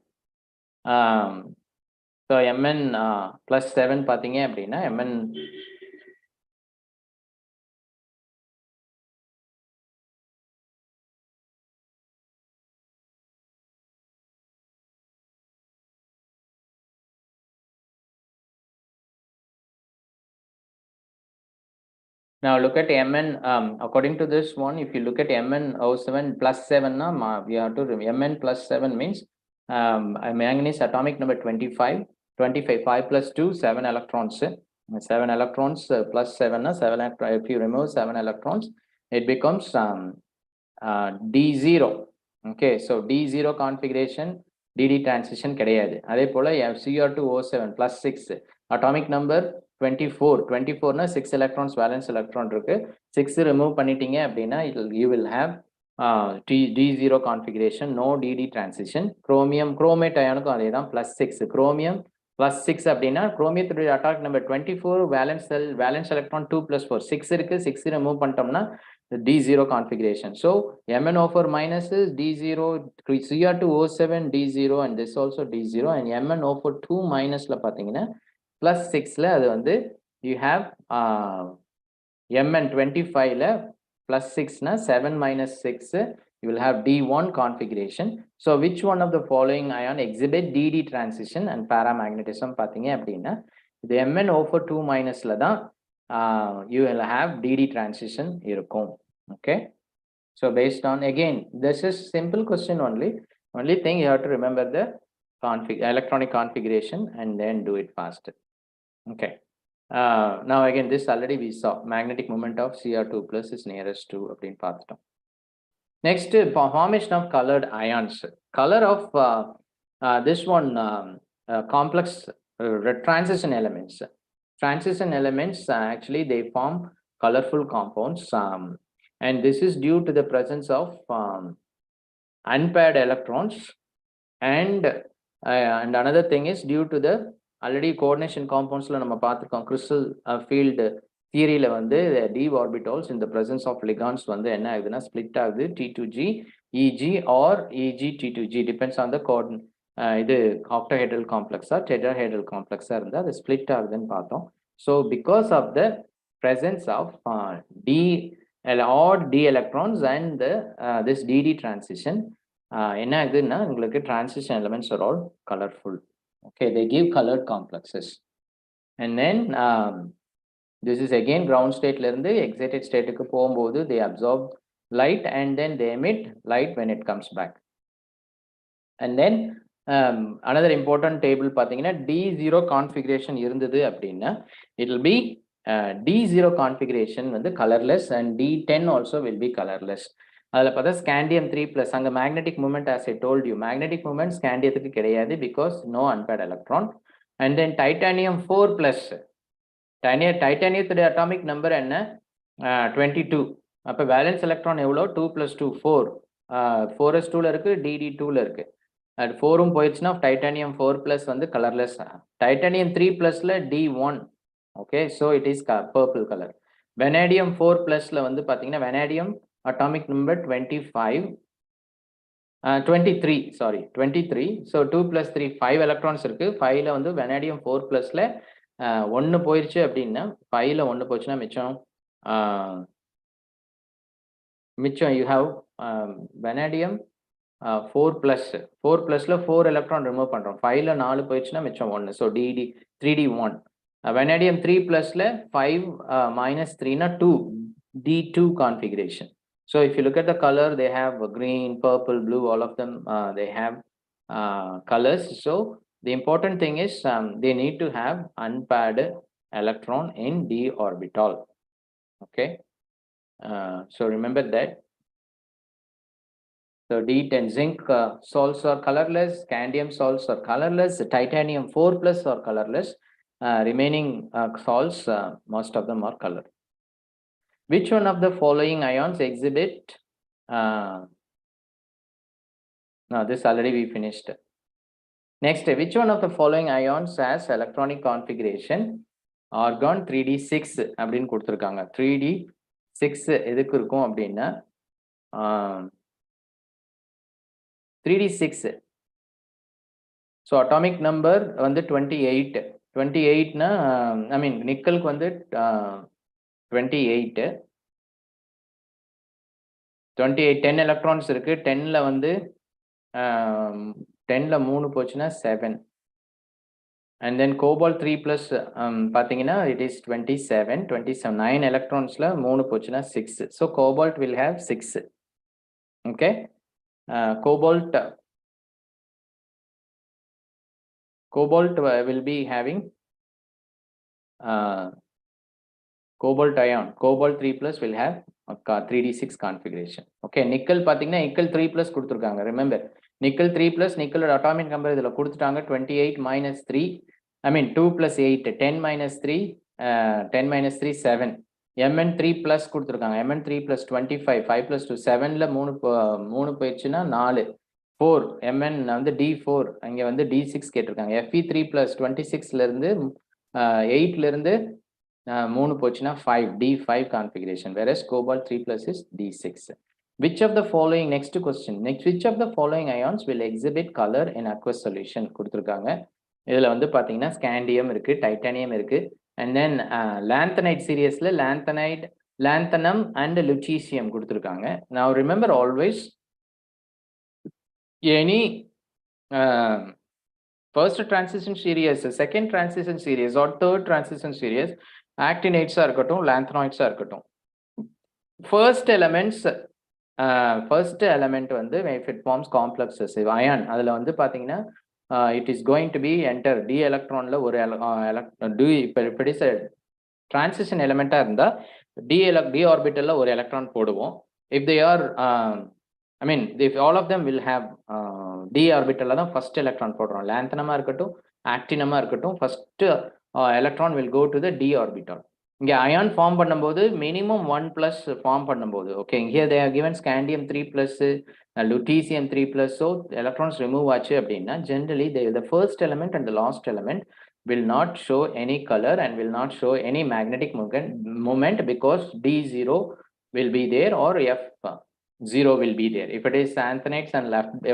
So Mn plus 7 பாத்தீங்க அப்படின்னா Mn now look at Mn, according to this one, if you look at MnO7 plus 7, we have to remember Mn plus 7 means manganese atomic number 25, 5 plus 2, 7 electrons. 7 electrons plus 7, 7, if you remove 7 electrons, it becomes D0. Okay, so D0 configuration, DD transition கிடையாது. அதே போல Cr2O7 plus 6, atomic number 24 னா 6 electrons valence electron இருக்கு. 6 remove பண்ணிட்டீங்க அப்படின்னா you will have D0 configuration, no DD transition. chromate ioniக்கும் அதே தான் plus 6. chromium plus 6 அப்படின்னா குரோமியத்துடைய atomic number 24, valence electron 2 plus 4, 6 இருக்கு, 6 remove பண்ணிட்டோம்னா D0 configuration. So MnO4 minus is D0, Cr2O7 D0, and this also D0, and MnO4 2 minus ல பாத்தீங்கன்னா plus 6ல அது வந்து you have Mn25ல plus 6 னா 7 minus 6, you will have D1 configuration. So which one of the following ion exhibit DD transition and paramagnetism பாத்தீங்க அப்படின்னா இது MnO4 2 minusல தான் you will have DD transition இருக்கும். Okay, so based on, again, this is simple question only thing you have to remember the electronic configuration and then do it faster. Okay, now again this already we saw magnetic moment of Cr2 plus is nearest to அப்படினு பார்த்துட்டோம். Next, formation of colored ions. Color of this one complex transition elements. Transition elements actually they form colorful compounds, and this is due to the presence of unpaired electrons, and another thing is due to the already coordination compounds la நம்ம பார்த்திருக்கோம். crystal field theory ல வந்து d orbitals in the presence of ligands வந்து என்ன ஆகுதுன்னா split ஆகுது, T2G Eg or Eg T2G depends on the இது octahedral complex or tetrahedral complex இருந்தா அது split ஆகுதுன்னு பார்த்தோம். So because of the presence of odd d electrons and this dd transition, என்ன ஆகுதுன்னா உங்களுக்கு transition elements are all colorful. Okay, they give colored complexes. And then this is again ground state ல இருந்து excited state க்கு போகும்போது they absorb light and then they emit light when it comes back. And then another important table பாத்தீங்கன்னா D0 configuration இருந்தது அப்படின்னா it will be D0 configuration வந்து colorless and D10 also will be colorless. அதுல பார்த்தா scandium 3+, அங்க magnetic moment as I told you, magnetic moment scandiumத்துக்கு கிடையாது because no unpaired electron. And then titanium 4+, டைட்டானியத்துடைய atomic number என்ன 22, அப்ப valence electron எவ்வளோ 2 + 2 4, 4s2ல இருக்கு, DD2ல இருக்கு. at 4 போயிடுச்சுன்னா titanium 4 plus வந்து colorless. Titanium 3 plusல D1. Okay, so it is purple color. Vanadium 4 plusல வந்து பாத்தீங்கன்னா vanadium atomic number 25. 23, sorry, 23. So 2 plus 3, 5 electrons இருக்கு. 5ல வந்து vanadium 4 plusல 1 போயிடுச்சு அப்படின்னா 5ல 1 போச்சுன்னா மிச்சம் you have vanadium 4 plus 4 plusல 4 electron remove பண்றோம். 5ல 4 போயிடுச்சுன்னா மிச்சம் 1. So DD 3D1. Vanadium 3 plusல 5 minus 3 na 2 D2 configuration. So if you look at the color, they have green, purple, blue, all of them they have colors. So the important thing is they need to have unpaired electron in d orbital. Okay, so remember that. So D10 zinc salts are colorless, scandium salts are colorless, titanium 4 plus are colorless, remaining salts most of them are colored. Which one of the following ions exhibit no, this already we finished. Next, which one of the following ions has electronic configuration argon 3d6 அப்படின்னு கொடுத்திருக்காங்க. 3d6 எதுக்கு இருக்கும் அப்படின்னா 3d6. So atomic number வந்து 28. 28 na I mean நிக்கலுக்கு வந்து 28. 10 electrons இருக்கு. 10ல வந்து 10ல 3 போச்சுன்னா 7. And then cobalt 3 plus பாத்தீங்கன்னா it is 27. 9 electronsல 3 போச்சுன்னா 6. So cobalt will have 6. Okay, cobalt will be having cobalt ion. Cobalt 3 plus will have 3d6 configuration. Okay, nickel பாத்தீங்கன்னா nickel 3 plus கொடுத்திருக்காங்க. Remember, nickel 3 plus nickel atomic number இதுல கொடுத்துட்டாங்க 28 minus 3. I mean 2 plus 8, 10 minus 3, 10 minus 3, 7. Mn 3 plus கொடுத்திருக்காங்க. Mn 3 plus 25, 5 plus 2, 7ல 3 போயிடுச்சுன்னா 4. 4, Mn வந்து D4, அங்க வந்து D6 கேட்டிருக்காங்க. Fe3 plus 26ல இருந்து 8ல இருந்து 3 போச்சுன்னா 5, D5 configuration, whereas cobalt 3 plus is D6. Which of the following, next question, which of the following ions will exhibit color in aqueous solution கொடுத்திருக்காங்க. இதுல வந்து பாத்தீங்கன்னா scandium இருக்கு, titanium இருக்கு, and then lanthanide seriesல lanthanum and lutetium கொடுத்திருக்காங்க. Now remember always any first transition series, second transition series or third transition series actinides இருக்கட்டும், lanthanoids இருக்கட்டும், first element வந்து if it forms complexes ion, அதுல வந்து பாத்தீங்கன்னா it is going to be enter d electronல ஒரு if it is a transition element இருந்தா d orbitalல ஒரு electron போடுவோம். If they are I mean if all of them will have d orbitalல தான் first electron போடுறோம். lanthanum இருக்கட்டும், actinum இருக்கட்டும், first electron will go to the d orbital. இங்க ion form பண்ணும்போது minimum 1 plus form பண்ணும்போது, okay, here they are given scandium 3 plus, lutetium 3 plus, so electrons remove ஆச்சு அப்படின்னா generally the first element and the last element will not show any color and will not show any magnetic moment because D0 will be there or F0 will be there. If it is anthanides and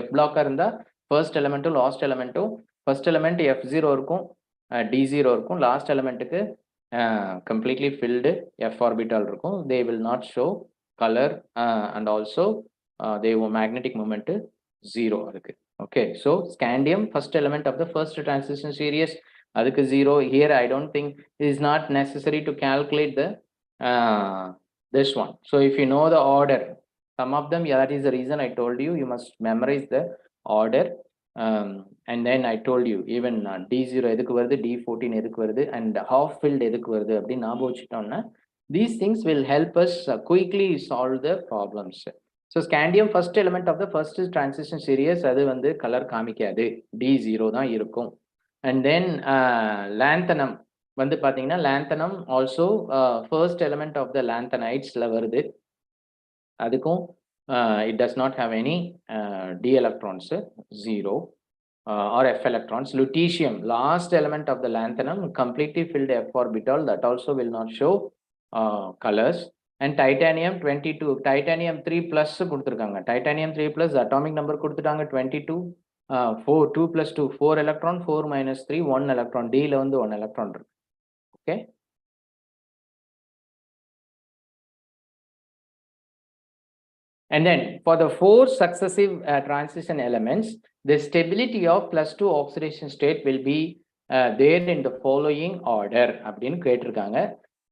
F blocker in the first element to last element to first element F0 இருக்கும், D0 இருக்கும், last element க்கு completely filled f orbital இருக்கும். They will not show color and also they will magnetic moment 0 இருக்கு. Okay, so scandium first element of the first transition series அதுக்கு 0. Here I don't think it is not necessary to calculate the this one. So if you know the order, some of them, yeah, that is the reason I told you must memorize the order. And then I told you even D0 எதுக்கு வருது, D14 எதுக்கு வருது, and half filled எதுக்கு வருது அப்படி ஞாபகம் வச்சுட்டோம்னா these things will help us quickly solve the problems. So scandium first element of the first transition series அது வந்து கலர் காமிக்காது, D0 தான் இருக்கும். And then lanthanum வந்து பாத்தீங்கன்னா lanthanum also first element of the lanthanides ல வருது, அதுக்கும் it does not have any d electrons, 0 or f electrons. Lutetium, last element of the lanthanum, completely filled f orbital, that also will not show colors. And titanium 22, titanium 3 plus கொடுத்திருக்காங்க. titanium 3 plus atomic number கொடுத்துட்டாங்க 22, 4 2 plus 2 4 electron, 4 minus 3 1 electron, d ல வந்து 1 electron இருக்கு. Okay. And then for the 4 successive transition elements, the stability of +2 oxidation state will be there in the following order. அப்படின்னு கேட்டிருக்காங்க.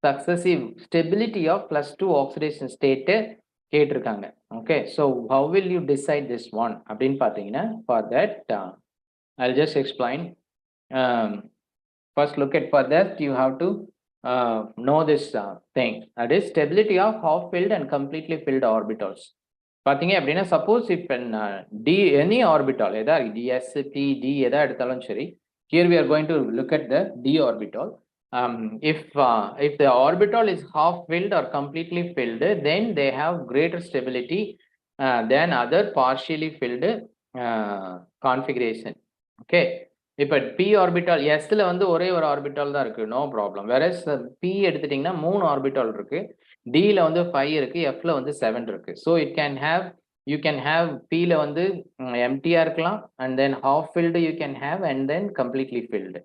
Successive stability of +2 oxidation state கேட்டிருக்காங்க. Okay, so how will you decide this one? அப்படின்னு பார்த்தீங்கன்னா, for that I'll just explain. First look at, for that you have to know this thing, that is stability of half filled and completely filled orbitals. பார்த்தீங்க அப்படின்னா, suppose if an d any orbital, either ds p d எதா எடுத்தாலும் சரி, here we are going to look at the d orbital. If the orbital is half filled or completely filled, then they have greater stability than other partially filled configuration. Okay. இப்போ p orbital s ல வந்து ஒரே ஒரு orbital தான் இருக்கு, no problem. whereas p எடுத்துட்டீங்கன்னா 3 orbital இருக்கு, d ல வந்து 5 இருக்கு, f ல வந்து 7 இருக்கு. so it can have, you can have p ல வந்து empty-ஆ இருக்கலாம், and then half filled you can have, and then completely filled.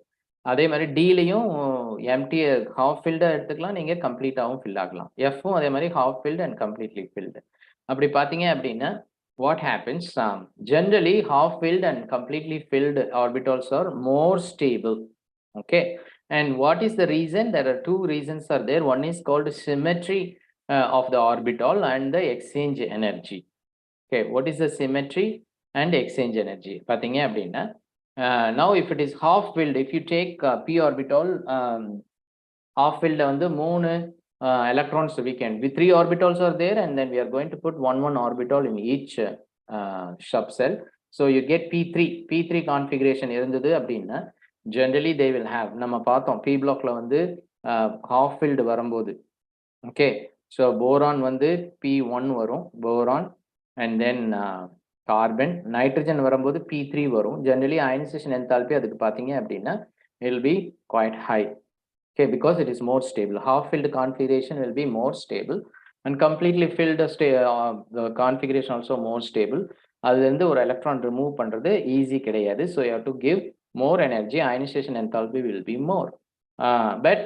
அதே மாதிரி d லயும் empty half filled எடுத்துக்கலாம், நீங்க கம்ப்ளீட்டாவும் fill ஆகலாம். f அதே மாதிரி half filled and completely filled. அப்படி பாத்தீங்க அப்படின்னா what happens, generally half filled and completely filled orbitals are more stable. Okay, and what is the reason? There are two reasons are there. One is called symmetry of the orbital and the exchange energy. Okay, what is the symmetry and exchange energy? பாத்தீங்க அப்படின்னா, now if it is half filled, if you take p orbital, half filled வந்து 3 electrons we can, with 3 orbitals are there, and then we are going to put one orbital in each subcell. So you get p3 configuration இருந்தது அப்படின்னா, generally they will have, நம்ம பார்த்தோம் p blockல வந்து half filled வரும்போது, okay, so boron வந்து p1 வரும், boron, and then carbon, nitrogen வரும்போது p3 வரும். generally ionization enthalpy அதுக்கு பார்த்தீங்க அப்படின்னா it will be quite high. Okay, because it is more stable. Half filled configuration will be more stable, and completely filled the configuration also more stable. அதுல இருந்து ஒரு electron remove பண்றது easy கிடையாது. So you have to give more energy, ionization enthalpy will be more. But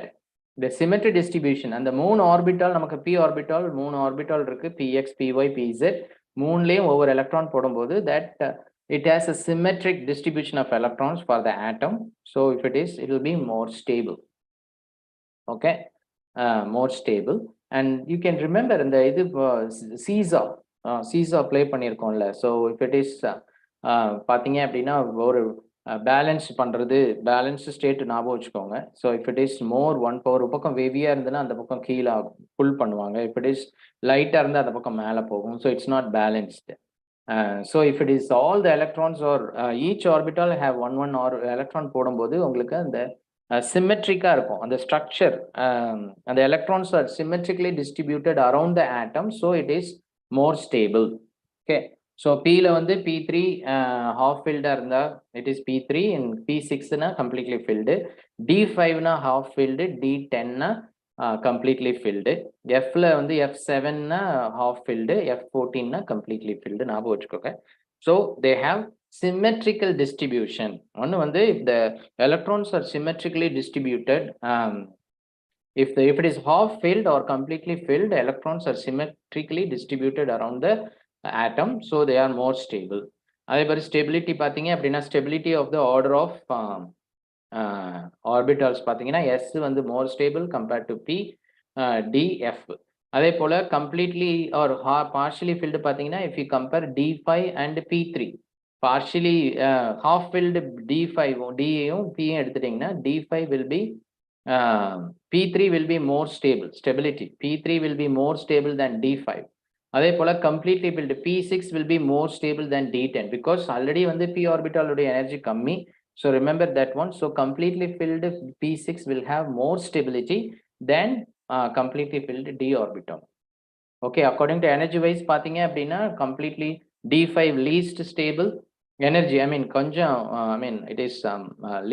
the symmetry distribution, and the 3 orbital, நமக்கு p orbital 3 orbital இருக்கு, px py pz, மூணுலயும் ஒவ்வொரு electron போடும்போது that it has a symmetric distribution of electrons for the atom. So if it is, it will be more stable. Okay, more stable. And you can remember in the seesaw play பண்ணிருக்கோம்ல. So if it is பாத்தீங்க அப்படின்னா ஒரு balance பண்றது, balance state ஞாபகம் வச்சுக்கோங்க. so if it is more one power, ஒரு பக்கம் வேவியா இருந்ததுன்னா அந்த பக்கம் கீழே புல் பண்ணுவாங்க, if it is லைட்டா இருந்தா அந்த பக்கம் மேல போகும். so it's not balanced. So if it is all the electrons or each orbital have one or electron போடும்போது உங்களுக்கு அந்த symmetric-ஆ இருக்கும் அந்த structure, and the electrons are symmetrically distributed around the atom, so it is more stable. Okay, so p ல வந்து p3 half filled இருந்தா it is p3, and p6 னா completely filled, d5 னா half filled, d10 னா completely filled, f ல வந்து f7 னா half filled, f14 னா completely filled ஞாபகம் வச்சுக்கோங்க. so they have symmetrical distribution. ஒன்னு வந்து if the electrons are symmetrically distributed, if it is half filled or completely filled, electrons are symmetrically distributed around the atom, so they are more stable. அதே மாதிரி stability பாத்தீங்க அப்படின்னா, stability of the order of orbitals பாத்தீங்கன்னா s வந்து more stable compared to p, d, f. அதே போல completely or partially filled பாத்தீங்கன்னா, if you compare d5 and p3, partially half filled d5 d யும் p யும் எடுத்துட்டீங்கன்னா d5 will be p3 will be more stable, stability p3 will be more stable than d5. அதே போல completely filled p6 will be more stable than d10, because already வந்து p orbital உடைய energy கம்மி. so remember that one. so completely filled p6 will have more stability than completely filled d orbital. Okay, according to energy wise பாத்தீங்க அப்படின்னா completely D5 least stable energy. I mean கொஞ்சம் I mean it is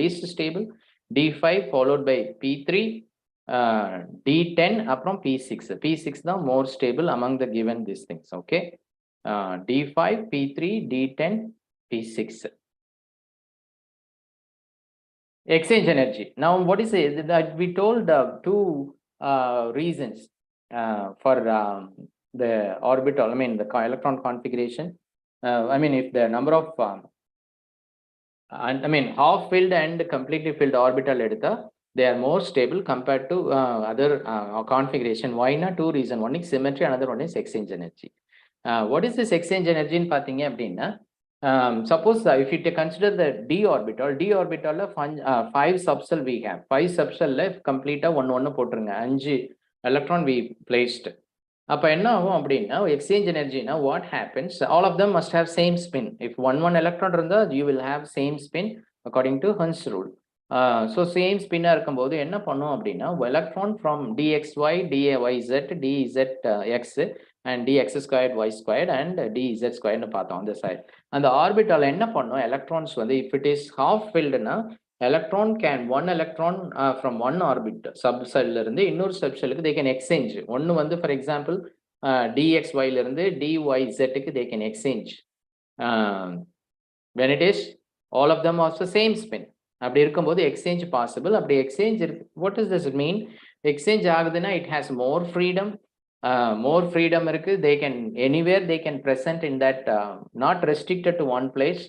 least stable. D5 followed by P3, D10 அப்புறம் P6. P6 தான் more stable among the given these things. Okay, D5, P3, D10, P6. Exchange energy. Now, what is it that we told two reasons for the orbital, I mean the electron configuration. I mean if the number of I mean half filled and completely filled orbital edutha, they are more stable compared to other configuration. Why not? Two reasons. One is symmetry, another one is exchange energy. What is this exchange energy in பாத்தீங்க அப்படின்னா, suppose if you consider the d orbital, five subshell we have. Five subshell complete one போட்டுருங்க, 5 electron we placed. அப்ப என்ன ஆகும் அப்படின்னா, exchange energy na what happens, all of them must have same spin. If one electron இருந்தா you will have same spin according to Hund's rule. So same spin இருக்கும்போது என்ன பண்ணும் அப்படின்னா, electron from dxy, dyz, dzx and dx squared y squared and dz squared னு பார்த்தோம் அந்த side. அந்த orbital என்ன பண்ணும், electrons வந்து if it is half filled na, electron can one electron from one orbit subshell ல இருந்து இன்னொரு subshell க்கு they can exchange. ஒன்னு வந்து for example dxy ல இருந்து dyz க்கு they can exchange when it is all of them also same spin. அப்படி இருக்கும்போது exchange possible. அப்படி exchange what does this mean? Exchange ஆகுதுன்னா it has more freedom. More freedom இருக்கு. They can anywhere they can present in that not restricted to one place.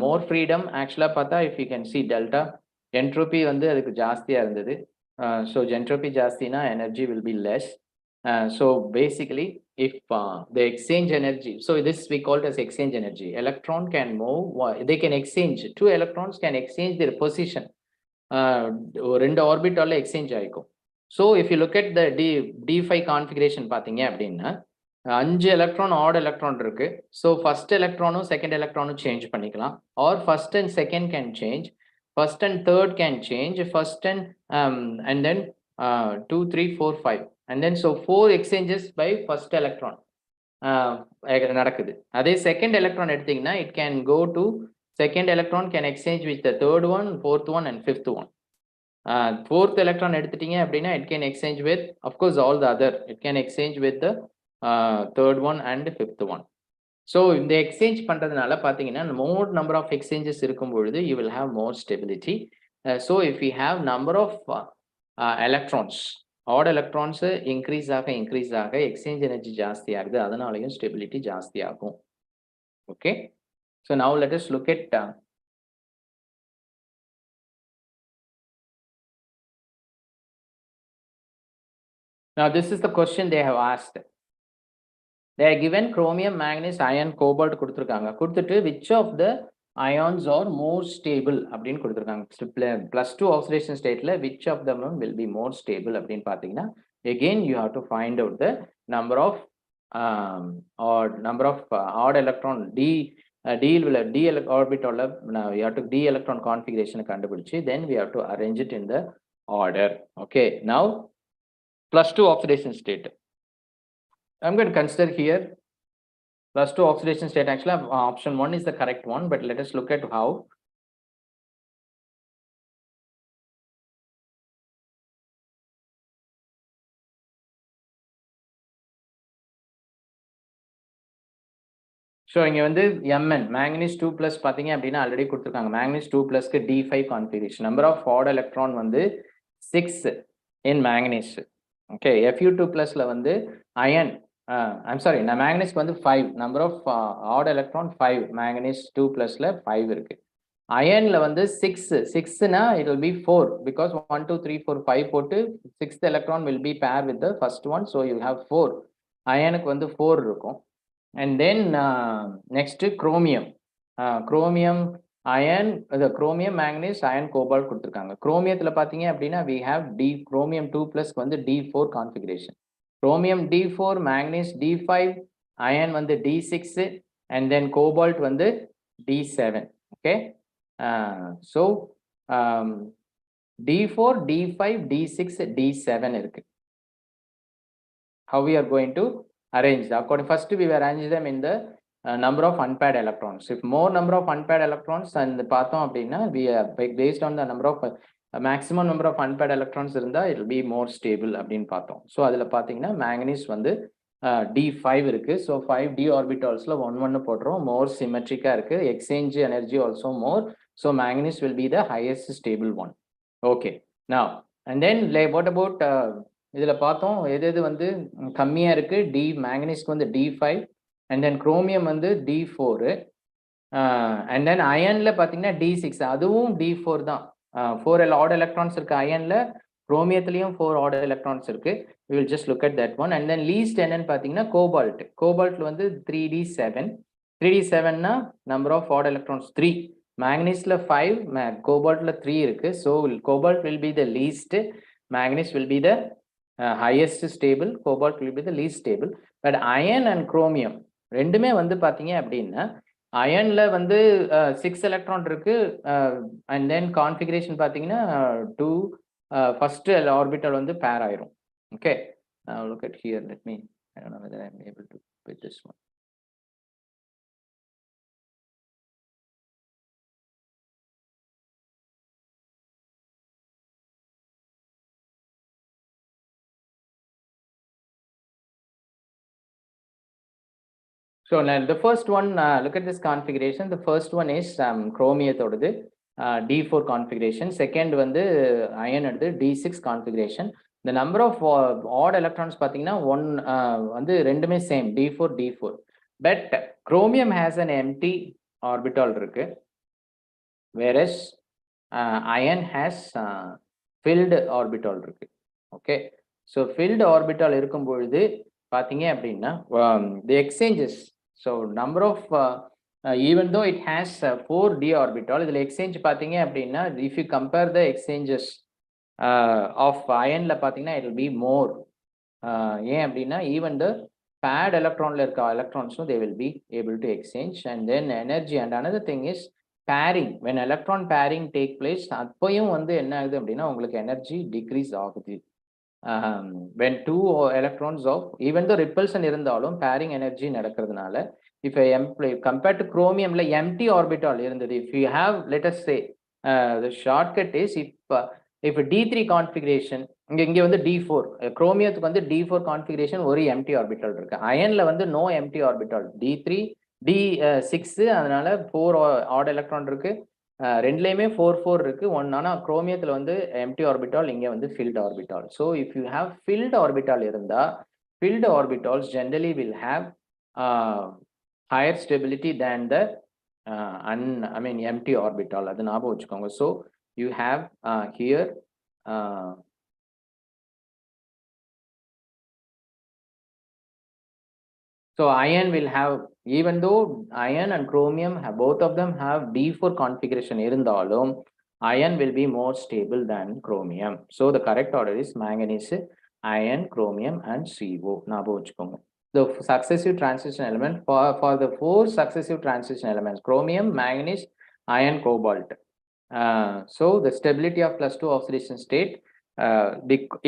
More freedom. Actually பார்த்தா if you can see delta entropy வந்து அதுக்கு ஜாஸ்தியா இருந்தது. So entropy ஜாஸ்தினா energy will be less. So basically if the exchange energy, so this we call it as exchange energy. Electron can move, they can exchange, two electrons can exchange their position. ரெண்டு orbital exchange ஆயிக்கும். So if you look at the D5 configuration பாத்தீங்க அப்படின்னா, 5 electron odd electron இருக்கு. So first electron second electron change பண்ணிக்கலாம், or first and second can change, first and third can change, first and then 2 3 4 5 and then so 4 exchanges by first electron நடக்குது. அதே second electron எடுத்தீங்கன்னா it can go to second electron can exchange with the third one, fourth one and fifth one. Fourth electron எடுத்துட்டீங்க அப்படின்னா it can exchange with of course all the other, it can exchange with the third one and fifth one. So இந்த exchange பண்றதுனால பாத்தீங்கன்னா more number of exchanges இருக்கும் பொழுது you will have more stability. So if we have number of electrons, odd electrons increase ஆக exchange energy ஜாஸ்தி ஆகுது, அதனாலயும் stability ஜாஸ்தி ஆகும். Okay, so now let us look at now this is the question they have asked. They are given chromium, manganese, iron, cobalt கொடுத்திருக்காங்க. கொடுத்துட்டு which of the ions are more stable அப்படின்னு கொடுத்திருக்காங்க. +2 oxidation stateல which of them will be more stable அப்படின்னு பார்த்தீங்கன்னா, again you have to find out the number of odd electron d orbital you have to d electron configuration கண்டுபிடிச்சு then we have to arrange it in the order. Okay, now +2 oxidation state. I'm going to consider here +2 oxidation state. Actually option 1 is the correct one, but let us look at how. So இங்க வந்து Mn manganese 2+ பாத்தீங்க அப்படின்னா already கொடுத்திருக்காங்க. manganese 2+ க்கு D5 configuration. Number of odd electron வந்து 6 in manganese. Okay, Fu2+ ல வந்து iron I'm sorry, manganese வந்து 5, number of odd electron 5, manganese 2+ ல 5 இருக்கு. iron ல வந்து 6 னா it will be 4 because 1 2 3 4 5 போட்டு 6th electron will be pair with the first one, so you have 4. iron க்கு வந்து 4 இருக்கும். And then next chromium, iron, the chromium, manganese, iron, cobalt கொடுத்திருக்காங்க. chromiumத்துல பாத்தீங்க அப்படின்னா we have chromium 2+ வந்து D4 configuration. chromium D4, manganese D5, iron வந்து D6 and then cobalt வந்து D7. Okay, so D4, D5, D6, D7 இருக்கு. How we are going to arranged according, first we will arrange them in the number of unpaired electrons. If more number of unpaired electrons and பார்த்தோம் அப்படின்னா we are based on the number of maximum number of unpaired electrons இருந்தா it will be more stable அப்படின்னு பார்த்தோம். So அதில் பார்த்தீங்கன்னா manganese வந்து D5 இருக்கு. So 5d orbitals 1 போடுறோம். more symmetric-ஆ இருக்கு. exchange energy also more. So manganese will be the highest stable one. Okay, now and then what about இதில் பார்த்தோம் எது வந்து கம்மியாக இருக்கு, manganese வந்து D5 and then chromium வந்து D4 and then ironல பார்த்தீங்கன்னா D6, அதுவும் D4 தான். 4 odd electrons இருக்கு ironல, chromiumலயும் 4 odd electrons இருக்கு. We will just look at that one. And then least என்னன்னு பார்த்தீங்கன்னா cobalt வந்து 3d7. 3d7 னா number of odd electrons 3. manganeseல 5, cobaltல 3 இருக்கு. So cobalt will be the least, manganese will be the highest stable, cobalt will be the least stable. But iron and chromium ரெண்டுமே வந்து பார்த்தீங்க அப்படின்னா அயன்ல வந்து 6 எலக்ட்ரான் இருக்கு and then configuration பார்த்தீங்கன்னா 2 first orbital வந்து pair ஆயிரும். Okay, now look at here, let me, I don't know whether I'm able to put this one. So now the first one, look at this configuration. The first one is chromium D4 configuration. Second வந்து iron எடுத்து D6 configuration. The number of odd electrons பார்த்தீங்கன்னா 1 வந்து ரெண்டுமே same, D4. But chromium has an empty orbital இருக்கு, whereas iron has filled orbital இருக்கு. Okay, so filled orbital இருக்கும் பொழுது பார்த்தீங்க அப்படின்னா the exchanges, so number of even though it has 4d orbital, இதில் exchange பார்த்தீங்க அப்படின்னா if you compare the exchanges of ironல பார்த்தீங்கன்னா it will be more. ஏன் அப்படின்னா even the paired electronல இருக்க electrons they will be able to exchange. And then energy, and another thing is pairing. When electron pairing take place, அப்பையும் வந்து என்ன ஆகுது அப்படின்னா உங்களுக்கு energy decrease ஆகுது. When two electrons of, even though repulsion இருந்தாலும் pairing energy நடக்கிறதுனால, if I compared to chromium la empty orbital இருந்தது, if you have, let us say the shortcut is if D3 configuration, இங்க வந்து D4, chromiumத்துக்கு வந்து D4 configuration ஒரு empty orbital இருக்கு, ironல வந்து no empty orbital, D3 D6, அதனால 4 odd electron இருக்கு, ரெண்டுலயுமே 4 இருக்கு, ஆனா குரோமியத்துல வந்து empty orbital, இங்க வந்து filled orbital. So if you have filled orbital இருந்தா, filled orbitals generally will have higher stability than the empty orbital. அது ஞாபகம் வச்சுக்கோங்க. So you have here so iron will have, even though iron and chromium have, both of them have D4 configuration இருந்தாலும் iron will be more stable than chromium. So the correct order is manganese, iron, chromium and CO. ஞாபகம் வச்சுக்கோங்க. The successive transition element for the 4 successive transition elements, chromium, manganese, iron, cobalt. So the stability of +2 oxidation state,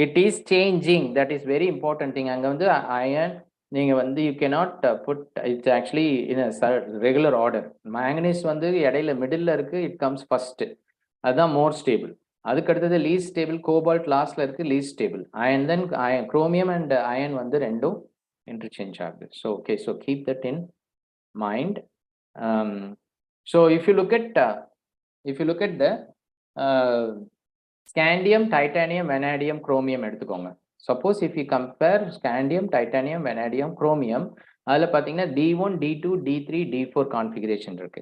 it is changing. That is very important thing. அங்க வந்து iron நீங்க வந்து you cannot put it actually in a regular order. manganese வந்து இடையில மிடில்ல இருக்கு, it comes first, அதுதான் more stable. அதுக்கு அடுத்தது least stable, cobalt lastல இருக்கு, least stable. And then chromium and iron வந்து ரெண்டும் interchange ஆகுது. So okay, so keep that in mind. So if you look at the scandium, titanium, vanadium, chromium எடுத்துக்கோங்க. Suppose if you compare scandium, titanium, vanadium, chromium, அதில் பார்த்தீங்கன்னா D1, D2, D3, D4 configuration இருக்கு.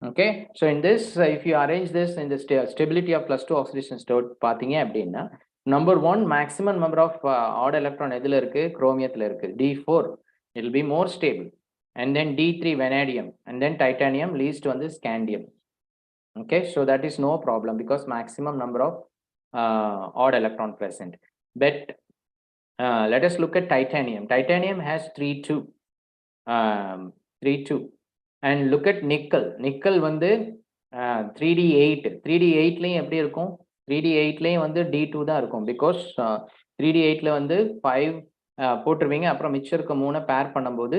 Okay, so in this, if you arrange this in the stability of +2 oxidation state பார்த்தீங்க அப்படின்னா, number 1 maximum number of odd electron எதில் இருக்கு, chromiumத்தில் இருக்கு, D4, it will be more stable. And then D3 vanadium, and then titanium, least வந்து scandium. Okay, so that is no problem because maximum number of odd electron present. But let us look at titanium. Titanium has 3 2, and look at nickel. Nickel வந்து 3d8. 3d8லயும் எப்படி இருக்கும், 3d8லயும் வந்து D2 தான் இருக்கும் because 3d8ல வந்து 5 போட்டுருவீங்க. அப்புறம் மிச்சம் இருக்க 3 பேர் பண்ணும்போது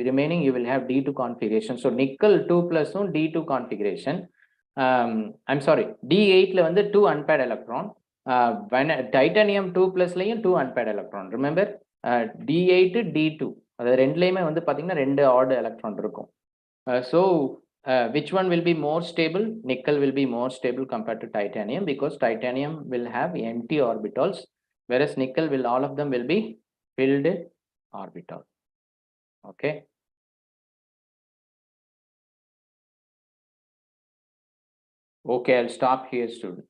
remaining you will have D2 configuration. So nickel 2+ம் D2 கான்ஃபிகரேஷன். ஐம் சாரி, D8ல வந்து 2 அன்பேர்ட் எலக்ட்ரான். டைட்டானியம் 2+லையும் 2 unpaired electron. Remember, D8 D2 அது ரெண்டுலையுமே வந்து பார்த்தீங்கன்னா 2 ஆட் எலக்ட்ரான் இருக்கும். So which one will be more stable? Nickel will be more stable compared to titanium because titanium will have empty orbitals, whereas nickel will, all of them will be filled orbital. Okay. Okay, I'll stop here, student.